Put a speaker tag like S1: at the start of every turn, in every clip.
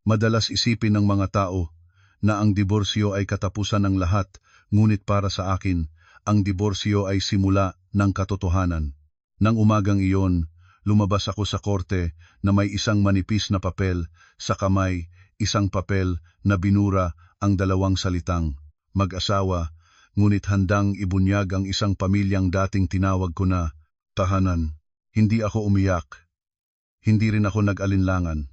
S1: Madalas isipin ng mga tao na ang diborsyo ay katapusan ng lahat, ngunit para sa akin, ang diborsyo ay simula ng katotohanan. Nang umagang iyon, lumabas ako sa korte na may isang manipis na papel sa kamay, isang papel na binura ang dalawang salitang mag-asawa, ngunit handang ibunyag ang isang pamilyang dating tinawag ko na tahanan. Hindi ako umiyak, hindi rin ako nag-alinlangan.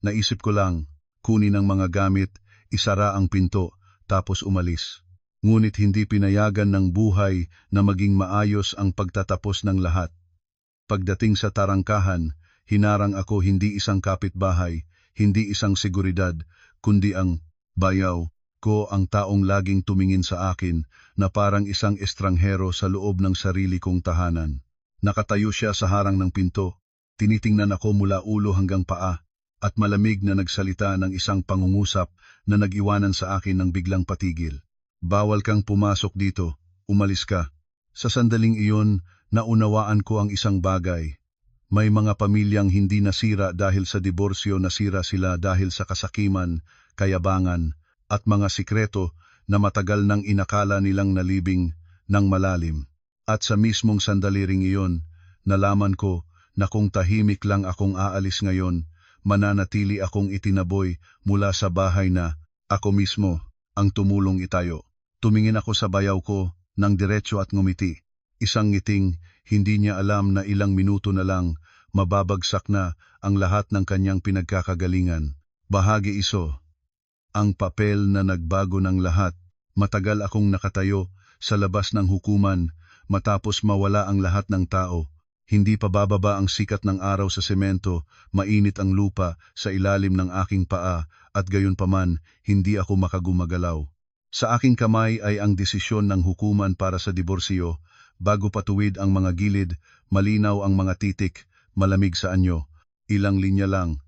S1: Naisip ko lang, kunin ang mga gamit, isara ang pinto, tapos umalis. Ngunit hindi pinayagan ng buhay na maging maayos ang pagtatapos ng lahat. Pagdating sa tarangkahan, hinarang ako hindi isang kapitbahay, hindi isang seguridad, kundi ang bayaw ko, ang taong laging tumingin sa akin na parang isang estranghero sa loob ng sarili kong tahanan. Nakatayo siya sa harang ng pinto, tinitingnan ako mula ulo hanggang paa, at malamig na nagsalita ng isang pangungusap na nag-iwanan sa akin ng biglang patigil. Bawal kang pumasok dito, umalis ka. Sa sandaling iyon, naunawaan ko ang isang bagay. May mga pamilyang hindi nasira dahil sa diborsyo, nasira sila dahil sa kasakiman, kayabangan, at mga sikreto na matagal nang inakala nilang nalibing ng malalim. At sa mismong sandali ring iyon, nalaman ko na kung tahimik lang akong aalis ngayon, mananatili akong itinaboy mula sa bahay na ako mismo ang tumulong itayo. Tumingin ako sa bayaw ko ng diretso at ngumiti. Isang ngiting hindi niya alam na ilang minuto na lang mababagsak na ang lahat ng kanyang pinagkakagalingan. Bahagi iso, ang papel na nagbago ng lahat. Matagal akong nakatayo sa labas ng hukuman matapos mawala ang lahat ng tao. Hindi pa bababa ang sikat ng araw sa semento, mainit ang lupa sa ilalim ng aking paa, at gayunpaman, hindi ako makagumagalaw. Sa aking kamay ay ang desisyon ng hukuman para sa diborsyo. Bago patuwid ang mga gilid, malinaw ang mga titik, malamig sa anyo. Ilang linya lang,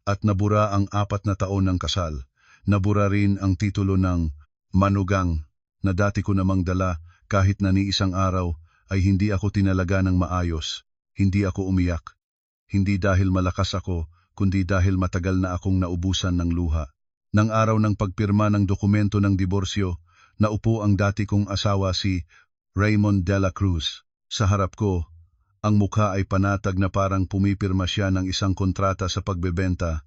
S1: at nabura ang 4 na taon ng kasal. Nabura rin ang titulo ng manugang na dati ko namang dala, kahit na ni isang araw ay hindi ako tinalaga ng maayos. Hindi ako umiyak. Hindi dahil malakas ako, kundi dahil matagal na akong naubusan ng luha. Nang araw ng pagpirma ng dokumento ng diborsyo, naupo ang dati kong asawa, si Raymond de la Cruz. Sa harap ko, ang mukha ay panatag na parang pumipirma siya ng isang kontrata sa pagbebenta.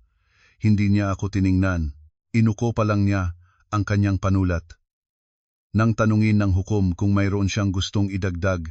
S1: Hindi niya ako tiningnan. Inuko pa lang niya ang kanyang panulat. Nang tanungin ng hukom kung mayroon siyang gustong idagdag,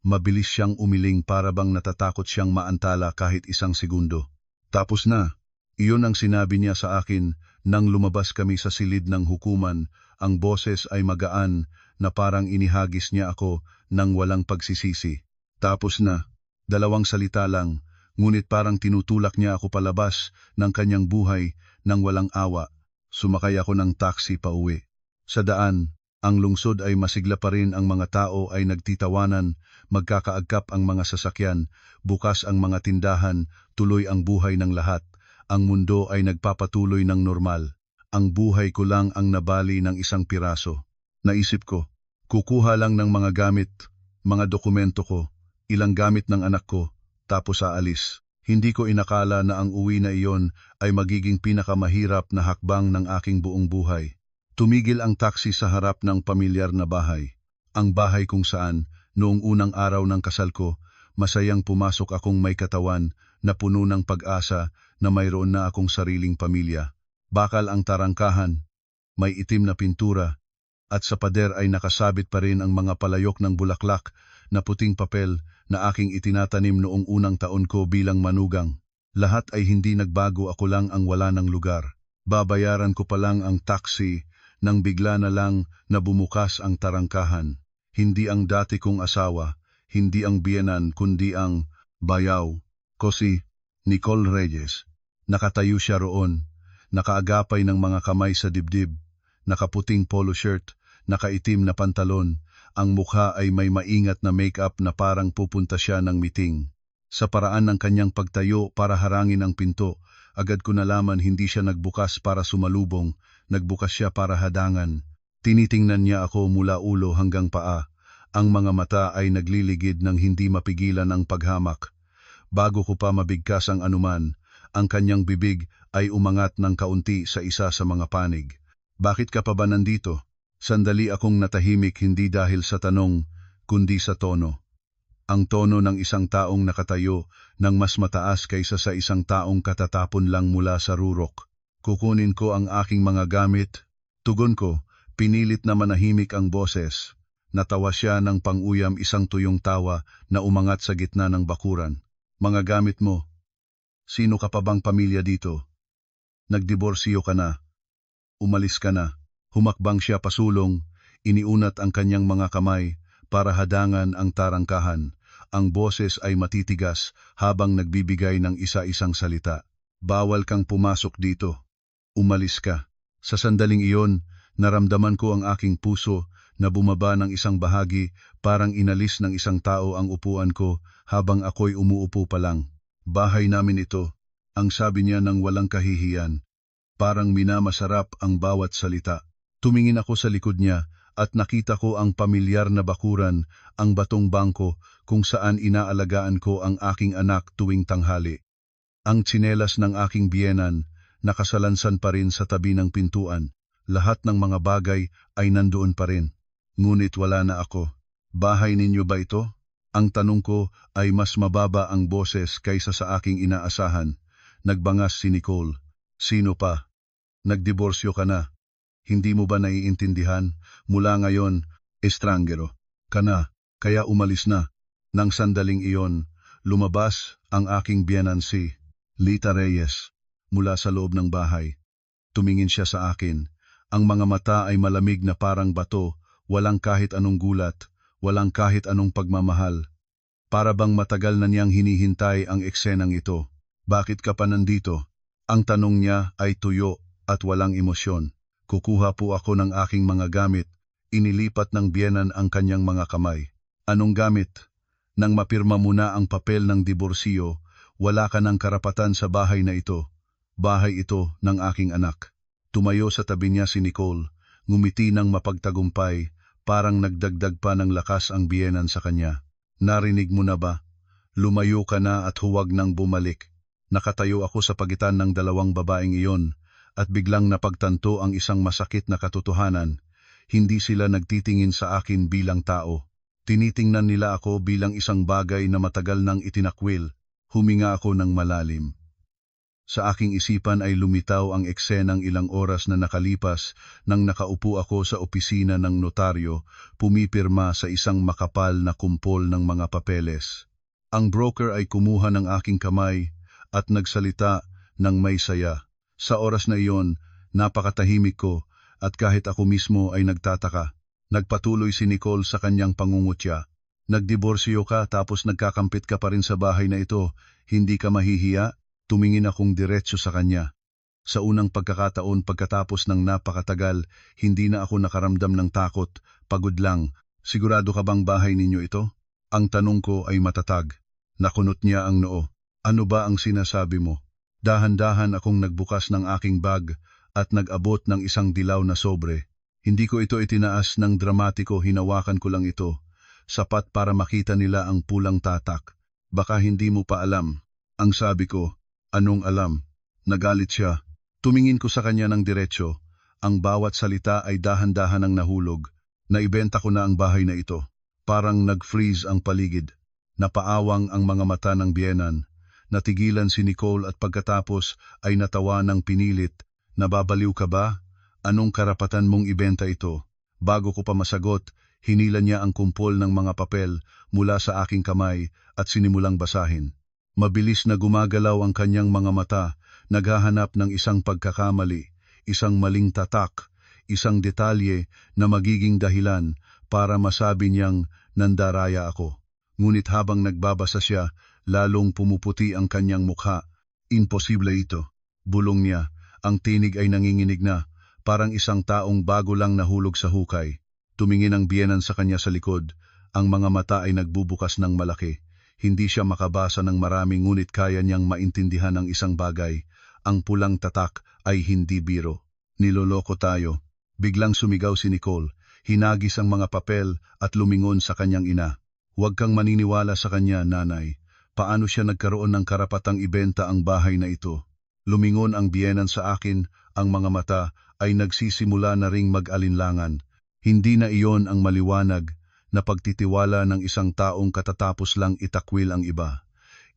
S1: mabilis siyang umiling, para bang natatakot siyang maantala kahit isang segundo. Tapos na, iyon ang sinabi niya sa akin nang lumabas kami sa silid ng hukuman. Ang boses ay magaan na parang inihagis niya ako nang walang pagsisisi. Tapos na, 2 salita lang, ngunit parang tinutulak niya ako palabas ng kanyang buhay nang walang awa. Sumakay ako ng taxi pauwi. Sa daan, ang lungsod ay masigla pa rin, ang mga tao ay nagtitawanan, magkakaagkap ang mga sasakyan, bukas ang mga tindahan, tuloy ang buhay ng lahat. Ang mundo ay nagpapatuloy ng normal. Ang buhay ko lang ang nabali ng isang piraso. Naisip ko, kukuha lang ng mga gamit, mga dokumento ko, ilang gamit ng anak ko, tapos aalis. Hindi ko inakala na ang uwi na iyon ay magiging pinakamahirap na hakbang ng aking buong buhay. Tumigil ang taxi sa harap ng pamilyar na bahay. Ang bahay kung saan, noong unang araw ng kasal ko, masayang pumasok akong may katawan na puno ng pag-asa na mayroon na akong sariling pamilya. Bakal ang tarangkahan, may itim na pintura, at sa pader ay nakasabit pa rin ang mga palayok ng bulaklak na puting papel na aking itinatanim noong unang taon ko bilang manugang. Lahat ay hindi nagbago, ako lang ang wala ng lugar. Babayaran ko pa lang ang taxi nang bigla na lang na bumukas ang tarangkahan. Hindi ang dati kong asawa, hindi ang biyenan, kundi ang bayaw ko, si Nicole Reyes. Nakatayo siya roon, nakaagapay ng mga kamay sa dibdib, nakaputing polo shirt, nakaitim na pantalon. Ang mukha ay may maingat na make-up na parang pupunta siya ng meeting. Sa paraan ng kanyang pagtayo para harangin ang pinto, agad ko nalaman hindi siya nagbukas para sumalubong, nagbukas siya para hadangan. Tinitingnan niya ako mula ulo hanggang paa. Ang mga mata ay nagliligid ng hindi mapigilan ang paghamak. Bago ko pa mabigkas ang anuman, ang kanyang bibig ay umangat ng kaunti sa isa sa mga panig. Bakit ka pa ba nandito? Sandali akong natahimik hindi dahil sa tanong, kundi sa tono. Ang tono ng isang taong nakatayo ng mas mataas kaysa sa isang taong katatapon lang mula sa rurok. Kukunin ko ang aking mga gamit. Tugon ko, pinilit na manahimik ang boses. Natawa siya ng pang-uyam isang tuyong tawa na umangat sa gitna ng bakuran. Mga gamit mo. Sino ka pa bang pamilya dito? Nagdiborsyo ka na. Umalis ka na. Humakbang siya pasulong, iniunat ang kanyang mga kamay para hadangan ang tarangkahan. Ang boses ay matitigas habang nagbibigay ng isa-isang salita. Bawal kang pumasok dito. Umalis ka. Sa sandaling iyon, naramdaman ko ang aking puso na bumaba ng isang bahagi, parang inalis ng isang tao ang upuan ko habang ako'y umuupo pa lang. Bahay namin ito, ang sabi niya ng walang kahihiyan. Parang minamasarap ang bawat salita. Tumingin ako sa likod niya at nakita ko ang pamilyar na bakuran, ang batong bangko kung saan inaalagaan ko ang aking anak tuwing tanghali. Ang tsinelas ng aking biyenan, nakasalansan pa rin sa tabi ng pintuan. Lahat ng mga bagay ay nandoon pa rin. Ngunit wala na ako. Bahay ninyo ba ito? Ang tanong ko ay mas mababa ang boses kaysa sa aking inaasahan. Nagbangas si Nicole. Sino pa? Nagdiborsyo ka na. Hindi mo ba naiintindihan? Mula ngayon, estranggero ka na, kaya umalis na. Nang sandaling iyon, lumabas ang aking biyenan si Lita Reyes mula sa loob ng bahay. Tumingin siya sa akin. Ang mga mata ay malamig na parang bato, walang kahit anong gulat, walang kahit anong pagmamahal. Para bang matagal na niyang hinihintay ang eksenang ito. Bakit ka pa nandito? Ang tanong niya ay tuyo at walang emosyon. Kukuha po ako ng aking mga gamit. Inilipat ng biyenan ang kanyang mga kamay. Anong gamit? Nang mapirma mo na ang papel ng diborsyo, wala ka ng karapatan sa bahay na ito. Bahay ito ng aking anak. Tumayo sa tabi niya si Nicole, ngumiti ng mapagtagumpay, parang nagdagdag pa ng lakas ang biyenan sa kanya. Narinig mo na ba? Lumayo ka na at huwag nang bumalik. Nakatayo ako sa pagitan ng dalawang babaeng iyon, at biglang napagtanto ang isang masakit na katotohanan. Hindi sila nagtitingin sa akin bilang tao. Tinitingnan nila ako bilang isang bagay na matagal nang itinakwil. Huminga ako ng malalim. Sa aking isipan ay lumitaw ang eksenang ilang oras na nakalipas nang nakaupo ako sa opisina ng notaryo, pumipirma sa isang makapal na kumpol ng mga papeles. Ang broker ay kumuha ng aking kamay at nagsalita ng may saya. Sa oras na iyon, napakatahimik ko at kahit ako mismo ay nagtataka. Nagpatuloy si Nicole sa kanyang pangungutya. Nagdiborsyo ka tapos nagkakampit ka pa rin sa bahay na ito, hindi ka mahihiya? Tumingin akong diretso sa kanya. Sa unang pagkakataon pagkatapos ng napakatagal, hindi na ako nakaramdam ng takot, pagod lang. Sigurado ka bang bahay ninyo ito? Ang tanong ko ay matatag. Nakunot niya ang noo. Ano ba ang sinasabi mo? Dahan-dahan akong nagbukas ng aking bag at nag-abot ng isang dilaw na sobre. Hindi ko ito itinaas ng dramatiko, hinawakan ko lang ito. Sapat para makita nila ang pulang tatak. Baka hindi mo pa alam. Ang sabi ko, anong alam? Nagalit siya. Tumingin ko sa kanya ng diretsyo. Ang bawat salita ay dahan-dahan ang nahulog. Naibenta ko na ang bahay na ito. Parang nag-freeze ang paligid. Napaawang ang mga mata ng biyenan. Natigilan si Nicole at pagkatapos ay natawa ng pinilit. Nababaliw ka ba? Anong karapatan mong ibenta ito? Bago ko pa masagot, hinila niya ang kumpol ng mga papel mula sa aking kamay at sinimulang basahin. Mabilis na gumagalaw ang kanyang mga mata, naghahanap ng isang pagkakamali, isang maling tatak, isang detalye na magiging dahilan para masabi niyang nandaraya ako. Ngunit habang nagbabasa siya, lalong pumuputi ang kanyang mukha. Imposible ito. Bulong niya. Ang tinig ay nanginginig na, parang isang taong bago lang nahulog sa hukay. Tumingin ang biyenan sa kanya sa likod. Ang mga mata ay nagbubukas ng malaki. Hindi siya makabasa ng marami ngunit kaya niyang maintindihan ang isang bagay. Ang pulang tatak ay hindi biro. Niloloko tayo. Biglang sumigaw si Nicole. Hinagis ang mga papel at lumingon sa kanyang ina. Huwag kang maniniwala sa kanya, nanay. Paano siya nagkaroon ng karapatang ibenta ang bahay na ito? Lumingon ang biyenan sa akin, ang mga mata ay nagsisimula na ring mag-alinlangan. Hindi na iyon ang maliwanag na pagtitiwala ng isang taong katatapos lang itakwil ang iba.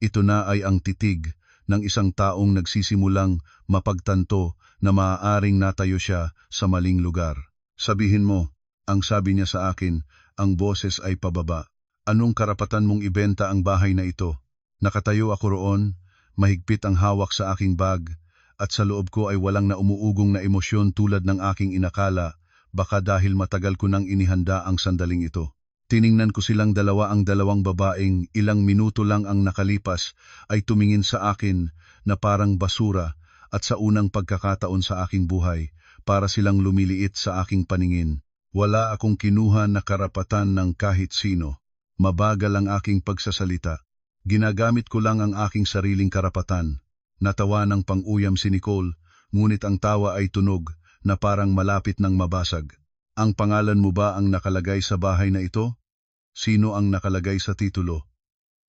S1: Ito na ay ang titig ng isang taong nagsisimulang mapagtanto na maaaring natayo siya sa maling lugar. Sabihin mo, ang sabi niya sa akin, ang boses ay pababa. Anong karapatan mong ibenta ang bahay na ito? Nakatayo ako roon, mahigpit ang hawak sa aking bag, at sa loob ko ay walang naumuugong na emosyon tulad ng aking inakala, baka dahil matagal ko nang inihanda ang sandaling ito. Tiningnan ko silang dalawa, ang dalawang babaeng ilang minuto lang ang nakalipas ay tumingin sa akin na parang basura at sa unang pagkakataon sa aking buhay para silang lumiliit sa aking paningin. Wala akong kinuha na karapatan ng kahit sino. Mabagal ang aking pagsasalita. Ginagamit ko lang ang aking sariling karapatan. Natawa ng pang-uyam si Nicole, ngunit ang tawa ay tunog na parang malapit ng mabasag. Ang pangalan mo ba ang nakalagay sa bahay na ito? Sino ang nakalagay sa titulo?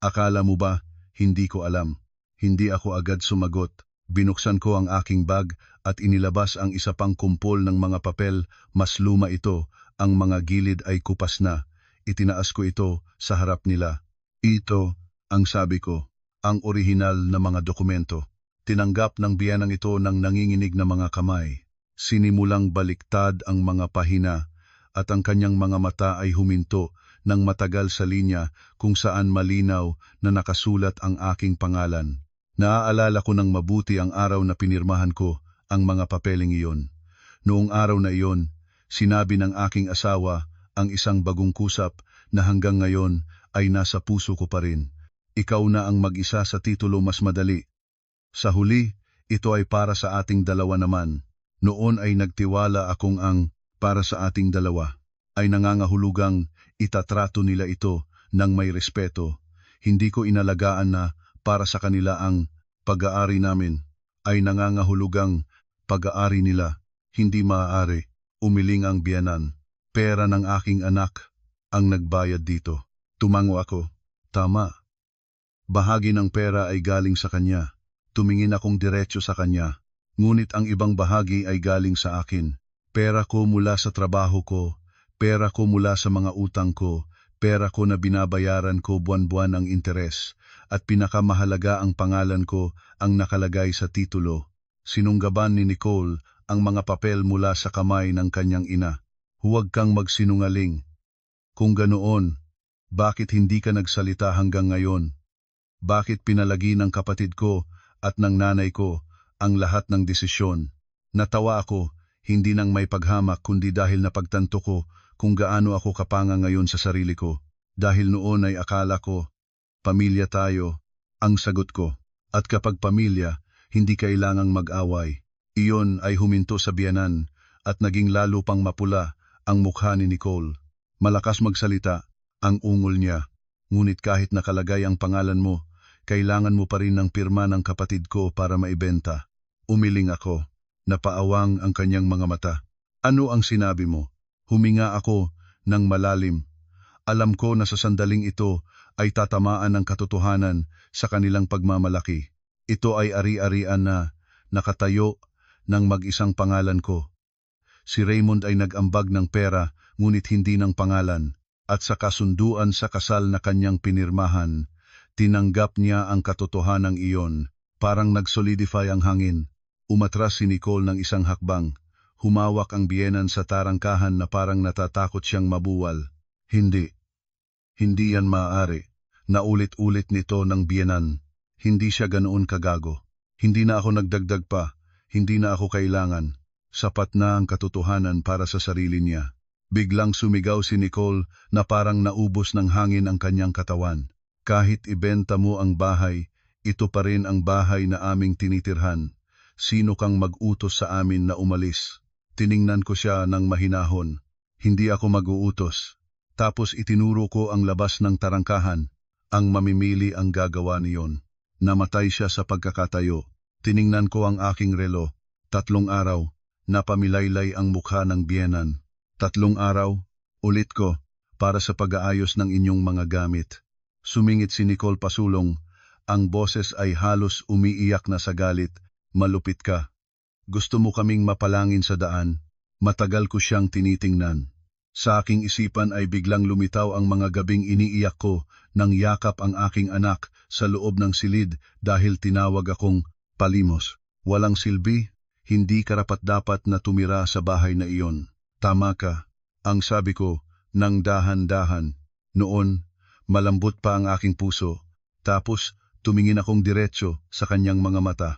S1: Akala mo ba, hindi ko alam. Hindi ako agad sumagot. Binuksan ko ang aking bag at inilabas ang isa pang kumpol ng mga papel. Mas luma ito, ang mga gilid ay kupas na. Itinaas ko ito sa harap nila. Ito, ang sabi ko, ang orihinal na mga dokumento. Tinanggap ng biyanang ito ng nanginginig na mga kamay. Sinimulang baliktad ang mga pahina at ang kanyang mga mata ay huminto ng matagal sa linya kung saan malinaw na nakasulat ang aking pangalan. Naaalala ko ng mabuti ang araw na pinirmahan ko ang mga papeling iyon. Noong araw na iyon, sinabi ng aking asawa ang isang bagong kusap na hanggang ngayon ay nasa puso ko pa rin. Ikaw na ang mag-isa sa titulo, mas madali. Sa huli, ito ay para sa ating dalawa naman. Noon ay nagtiwala akong ang para sa ating dalawa ay nangangahulugang itatrato nila ito ng may respeto. Hindi ko inalagaan na para sa kanila ang pag-aari namin ay nangangahulugang pag-aari nila. Hindi maaari, umiling ang biyanan. Pera ng aking anak ang nagbayad dito. Tumango ako. Tama. Bahagi ng pera ay galing sa kanya. Tumingin akong diretso sa kanya. Ngunit ang ibang bahagi ay galing sa akin. Pera ko mula sa trabaho ko, pera ko mula sa mga utang ko, pera ko na binabayaran ko buwan-buwan ang interes, at pinakamahalaga ang pangalan ko ang nakalagay sa titulo. Sinunggaban ni Nicole ang mga papel mula sa kamay ng kanyang ina. Huwag kang magsinungaling. Kung ganoon, bakit hindi ka nagsalita hanggang ngayon? Bakit pinalagi ng kapatid ko at ng nanay ko ang lahat ng desisyon? Natawa ako, hindi nang may paghamak kundi dahil napagtanto ko kung gaano ako kapanga ngayon sa sarili ko. Dahil noon ay akala ko, pamilya tayo, ang sagot ko. At kapag pamilya, hindi kailangang mag-away. Iyon ay huminto sa biyanan at naging lalo pang mapula ang mukha ni Nicole. Malakas magsalita ang ungol niya, ngunit kahit nakalagay ang pangalan mo, kailangan mo pa rin ng pirma ng kapatid ko para maibenta. Umiling ako. Napaawang ang kanyang mga mata. Ano ang sinabi mo? Huminga ako ng malalim. Alam ko na sa sandaling ito ay tatamaan ng katotohanan sa kanilang pagmamalaki. Ito ay ari-arian na nakatayo ng mag-isang pangalan ko. Si Raymond ay nag-ambag ng pera ngunit hindi ng pangalan, at sa kasunduan sa kasal na kanyang pinirmahan, tinanggap niya ang katotohanan iyon. Parang nag-solidify ang hangin. Umatras si Nicole ng isang hakbang. Humawak ang biyenan sa tarangkahan na parang natatakot siyang mabuwal. Hindi. Hindi yan maaari. Naulit-ulit nito ng biyenan. Hindi siya ganoon kagago. Hindi na ako nagdagdag pa. Hindi na ako kailangan. Sapat na ang katotohanan para sa sarili niya. Biglang sumigaw si Nicole na parang naubos ng hangin ang kanyang katawan. Kahit ibenta mo ang bahay, ito pa rin ang bahay na aming tinitirhan. Sino kang mag-utos sa amin na umalis? Tiningnan ko siya ng mahinahon. Hindi ako mag-uutos. Tapos itinuro ko ang labas ng tarangkahan. Ang mamimili ang gagawa niyon. Namatay siya sa pagkakatayo. Tiningnan ko ang aking relo. 3 araw. Napamilaylay ang mukha ng biyenan. 3 araw. Ulit ko. Para sa pag-aayos ng inyong mga gamit. Sumingit si Nicole pasulong. Ang boses ay halos umiiyak na sa galit. malupit ka. Gusto mo kaming mapalangin sa daan. Matagal ko siyang tinitingnan. Sa aking isipan ay biglang lumitaw ang mga gabing iniiyak ko nang yakap ang aking anak sa loob ng silid dahil tinawag akong palimos. Walang silbi, hindi karapat-dapat na tumira sa bahay na iyon. Tama ka, ang sabi ko, nang dahan-dahan. Noon, malambot pa ang aking puso. Tapos, tumingin akong diretso sa kanyang mga mata.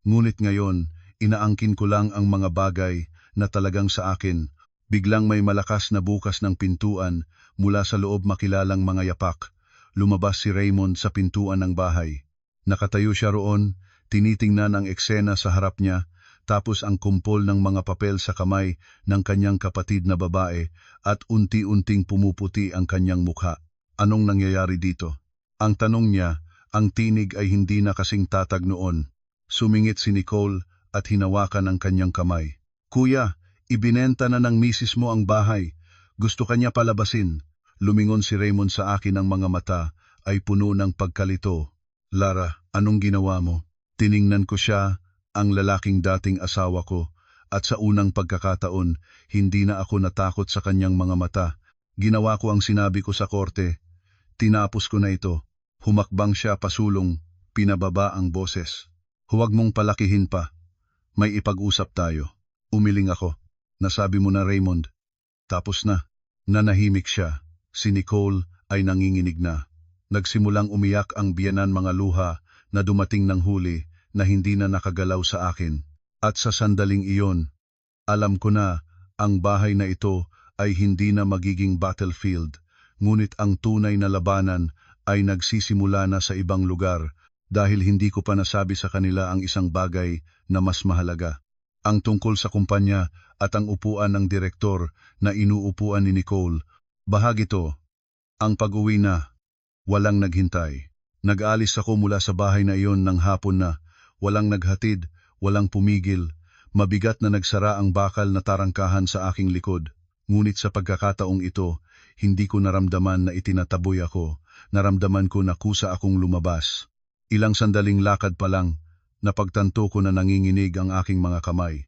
S1: Ngunit ngayon, inaangkin ko lang ang mga bagay na talagang sa akin. Biglang may malakas na bukas ng pintuan mula sa loob makilalang mga yapak. Lumabas si Raymond sa pintuan ng bahay. Nakatayo siya roon, tinitingnan ang eksena sa harap niya, tapos ang kumpol ng mga papel sa kamay ng kanyang kapatid na babae at unti-unting pumuputi ang kanyang mukha. Anong nangyayari dito? Ang tanong niya, ang tinig ay hindi na kasing tatag noon. Sumingit si Nicole at hinawakan ang kanyang kamay. Kuya, ibinenta na ng misis mo ang bahay. Gusto kanya palabasin. Lumingon si Raymond sa akin, ang mga mata ay puno ng pagkalito. Lara, anong ginawa mo? Tiningnan ko siya, ang lalaking dating asawa ko, at sa unang pagkakataon, hindi na ako natakot sa kanyang mga mata. Ginawa ko ang sinabi ko sa korte. Tinapos ko na ito. Humakbang siya pasulong, pinababa ang boses. Huwag mong palakihin pa. May ipag-usap tayo. Umiling ako. Nasabi mo na, Raymond. Tapos na. Nanahimik siya. Si Nicole ay nanginginig na. Nagsimulang umiyak ang biyanan, mga luha na dumating ng huli na hindi na nakagalaw sa akin. At sa sandaling iyon, alam ko na ang bahay na ito ay hindi na magiging battlefield. Ngunit ang tunay na labanan ay nagsisimula na sa ibang lugar dahil hindi ko pa nasabi sa kanila ang isang bagay na mas mahalaga. Ang tungkol sa kumpanya at ang upuan ng direktor na inuupuan ni Nicole. Bahagi to. Ang pag-uwi na. Walang naghintay. Nag-alis ako mula sa bahay na iyon ng hapon na. Walang naghatid, walang pumigil. Mabigat na nagsara ang bakal na tarangkahan sa aking likod. Ngunit sa pagkakataong ito, hindi ko naramdaman na itinataboy ako. Naramdaman ko na kusa akong lumabas. Ilang sandaling lakad pa lang, napagtanto ko na nanginginig ang aking mga kamay.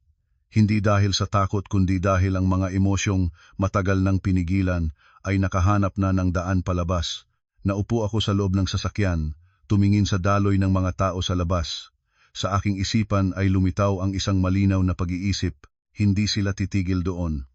S1: Hindi dahil sa takot kundi dahil ang mga emosyong matagal nang pinigilan ay nakahanap na ng daan palabas. Naupo ako sa loob ng sasakyan, tumingin sa daloy ng mga tao sa labas. Sa aking isipan ay lumitaw ang isang malinaw na pag-iisip, hindi sila titigil doon.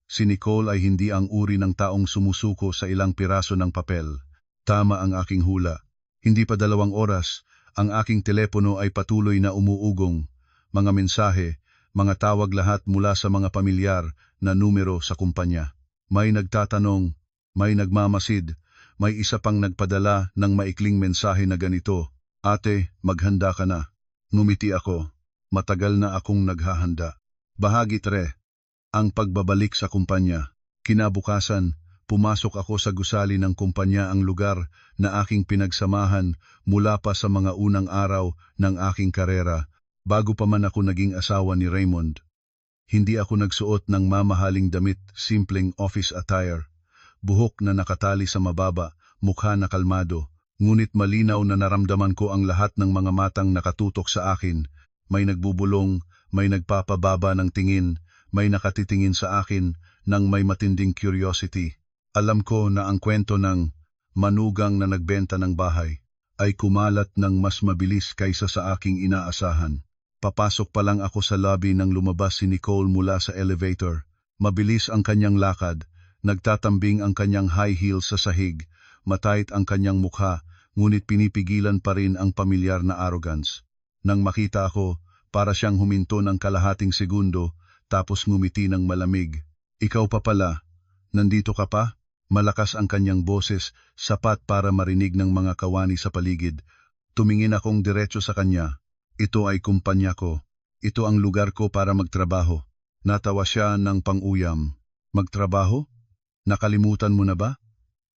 S1: Si Nicole ay hindi ang uri ng taong sumusuko sa ilang piraso ng papel. Tama ang aking hula. Hindi pa 2 oras, ang aking telepono ay patuloy na umuugong. Mga mensahe, mga tawag, lahat mula sa mga pamilyar na numero sa kumpanya. May nagtatanong, may nagmamasid, may isa pang nagpadala ng maikling mensahe na ganito, "Ate, maghanda ka na." Ngumiti ako. Matagal na akong naghahanda. Bahagi 3. Ang pagbabalik sa kumpanya. Kinabukasan, pumasok ako sa gusali ng kumpanya, ang lugar na aking pinagsamahan mula pa sa mga unang araw ng aking karera, bago pa man ako naging asawa ni Raymond. Hindi ako nagsuot ng mamahaling damit, simpleng office attire. Buhok na nakatali sa mababa, mukha na kalmado. Ngunit malinaw na naramdaman ko ang lahat ng mga matang nakatutok sa akin. May nagbubulong, may nagpapababa ng tingin, may nakatitingin sa akin nang may matinding curiosity. Alam ko na ang kwento ng manugang na nagbenta ng bahay ay kumalat ng mas mabilis kaysa sa aking inaasahan. Papasok pa lang ako sa lobby nang lumabas si Nicole mula sa elevator. Mabilis ang kanyang lakad, nagtatambing ang kanyang high heels sa sahig, matayit ang kanyang mukha, ngunit pinipigilan pa rin ang pamilyar na arrogance. Nang makita ako, para siyang huminto ng kalahating segundo, tapos ngumiti ng malamig. "Ikaw pa pala? Nandito ka pa?" Malakas ang kanyang boses, sapat para marinig ng mga kawani sa paligid. Tumingin akong diretso sa kanya. "Ito ay kumpanya ko. Ito ang lugar ko para magtrabaho." Natawa siya ng pang-uyam. "Magtrabaho? Nakalimutan mo na ba?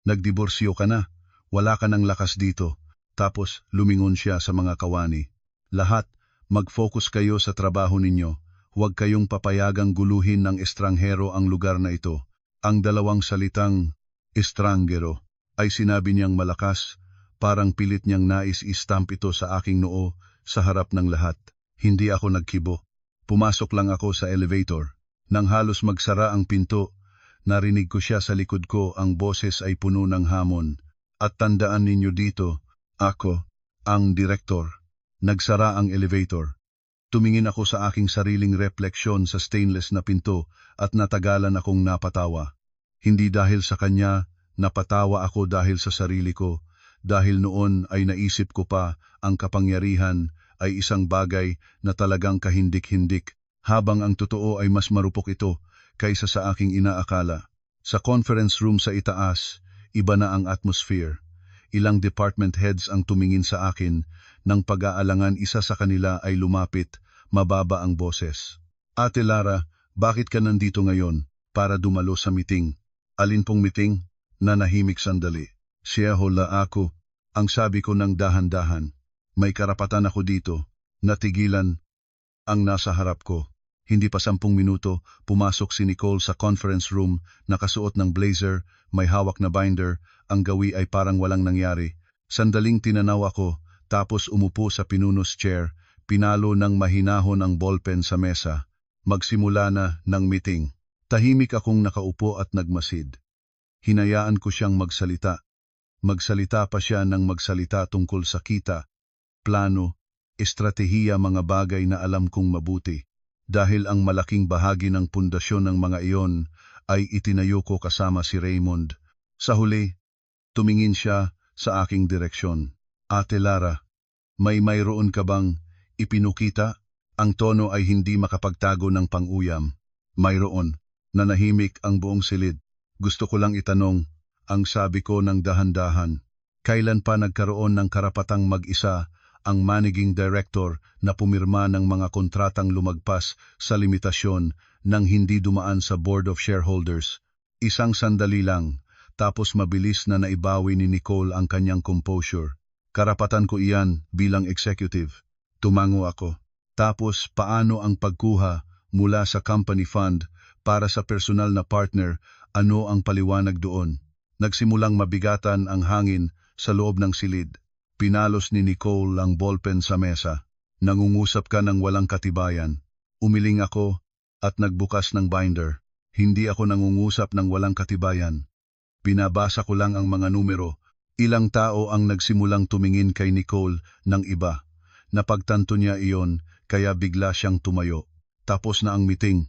S1: Nagdiborsyo ka na. Wala ka ng lakas dito." Tapos lumingon siya sa mga kawani. "Lahat, mag-focus kayo sa trabaho ninyo. Huwag kayong papayagang guluhin ng estranghero ang lugar na ito." Ang 2 salitang estranghero ay sinabi niyang malakas, parang pilit niyang nais istamp ito sa aking noo sa harap ng lahat. Hindi ako nagkibo. Pumasok lang ako sa elevator. Nang halos magsara ang pinto, narinig ko siya sa likod ko, ang boses ay puno ng hamon. At tandaan ninyo dito, ako, ang direktor. Nagsara ang elevator. Tumingin ako sa aking sariling refleksyon sa stainless na pinto at natagalan akong napatawa. Hindi dahil sa kanya, napatawa ako dahil sa sarili ko. Dahil noon ay naisip ko pa, ang kapangyarihan ay isang bagay na talagang kahindik-hindik, habang ang totoo ay mas marupok ito kaysa sa aking inaakala. Sa conference room sa itaas, iba na ang atmosphere. Ilang department heads ang tumingin sa akin. Nang pag-aalangan, isa sa kanila ay lumapit, mababa ang boses. Ate Lara, bakit ka nandito ngayon? Para dumalo sa meeting. Alin pong meeting? Nanahimik sandali. Siya hola ako. Ang sabi ko ng dahan-dahan. May karapatan ako dito. Natigilan ang nasa harap ko. Hindi pa 10 minuto, pumasok si Nicole sa conference room, nakasuot ng blazer, may hawak na binder, ang gawi ay parang walang nangyari. Sandaling tinanaw ako, tapos umupo sa pinunos chair, pinalo ng mahinahon ang ballpen sa mesa. Magsimula na ng meeting. Tahimik akong nakaupo at nagmasid. Hinayaan ko siyang magsalita. Magsalita pa siya ng magsalita tungkol sa kita, plano, estratehiya, mga bagay na alam kong mabuti. Dahil ang malaking bahagi ng pundasyon ng mga iyon ay itinayo ko kasama si Raymond. Sa huli, tumingin siya sa aking direksyon. Ate Lara, mayroon ka bang ipinukita? Ang tono ay hindi makapagtago ng pang-uyam. Mayroon. Nanahimik ang buong silid. Gusto ko lang itanong, ang sabi ko ng dahan-dahan. Kailan pa nagkaroon ng karapatang mag-isa ang managing director na pumirma ng mga kontratang lumagpas sa limitasyon nang hindi dumaan sa board of shareholders? Isang sandali lang, tapos mabilis na naibawi ni Nicole ang kanyang composure. Karapatan ko iyan bilang executive. Tumango ako. Tapos paano ang pagkuha mula sa company fund para sa personal na partner? Ano ang paliwanag doon? Nagsimulang mabigatan ang hangin sa loob ng silid. Pinalos ni Nicole ang ballpen sa mesa. Nangungusap ka ng walang katibayan. Umiling ako at nagbukas ng binder. Hindi ako nangungusap ng walang katibayan. Binabasa ko lang ang mga numero. Ilang tao ang nagsimulang tumingin kay Nicole ng iba. Napagtanto niya iyon, kaya bigla siyang tumayo. Tapos na ang meeting.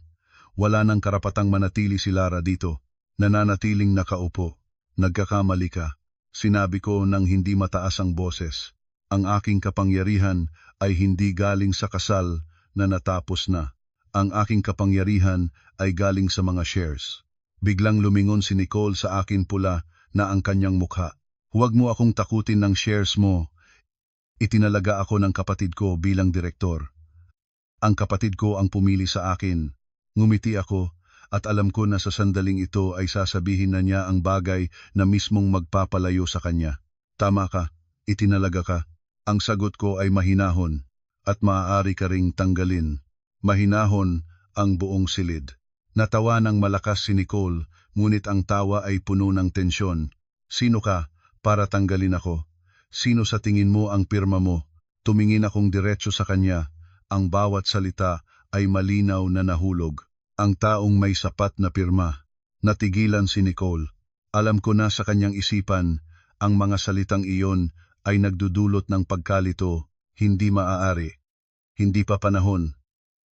S1: Wala nang karapatang manatili si Lara dito. Nananatiling nakaupo. Nagkakamali ka. Sinabi ko nang hindi mataas ang boses. Ang aking kapangyarihan ay hindi galing sa kasal na natapos na. Ang aking kapangyarihan ay galing sa mga shares. Biglang lumingon si Nicole sa akin, pula na ang kanyang mukha. Huwag mo akong takutin ng shares mo. Itinalaga ako ng kapatid ko bilang direktor. Ang kapatid ko ang pumili sa akin. Ngumiti ako. At alam ko na sa sandaling ito ay sasabihin na niya ang bagay na mismong magpapalayo sa kanya. Tama ka, itinalaga ka. Ang sagot ko ay mahinahon, at maaari ka ring tanggalin. Mahinahon ang buong silid. Natawa ng malakas si Nicole, ngunit ang tawa ay puno ng tensyon. Sino ka para tanggalin ako? Sino sa tingin mo ang pirma mo? Tumingin akong diretso sa kanya. Ang bawat salita ay malinaw na nahulog. Ang taong may sapat na pirma. Natigilan si Nicole. Alam ko na sa kanyang isipan, ang mga salitang iyon ay nagdudulot ng pagkalito. Hindi maaari. Hindi pa panahon.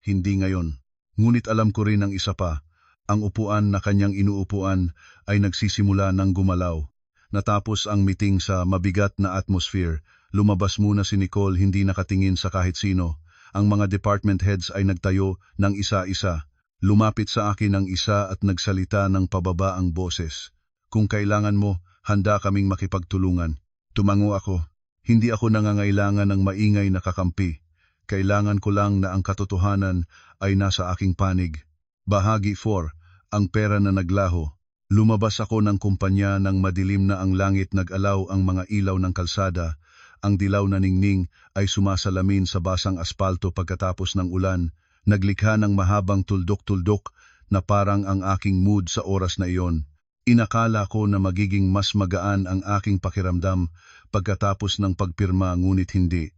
S1: Hindi ngayon. Ngunit alam ko rin ang isa pa. Ang upuan na kanyang inuupuan ay nagsisimula ng gumalaw. Natapos ang meeting sa mabigat na atmosphere. Lumabas muna si Nicole, hindi nakatingin sa kahit sino. Ang mga department heads ay nagtayo ng isa-isa. Lumapit sa akin ang isa at nagsalita ng pababa ang boses. Kung kailangan mo, handa kaming makipagtulungan. Tumango ako. Hindi ako nangangailangan ng maingay na kakampi. Kailangan ko lang na ang katotohanan ay nasa aking panig. Bahagi 4, ang pera na naglaho. Lumabas ako ng kumpanya ng madilim na ang langit, nag-alaw ang mga ilaw ng kalsada. Ang dilaw na ningning ay sumasalamin sa basang aspalto pagkatapos ng ulan. Naglikha ng mahabang tuldok-tuldok na parang ang aking mood sa oras na iyon. Inakala ko na magiging mas magaan ang aking pakiramdam pagkatapos ng pagpirma, ngunit hindi.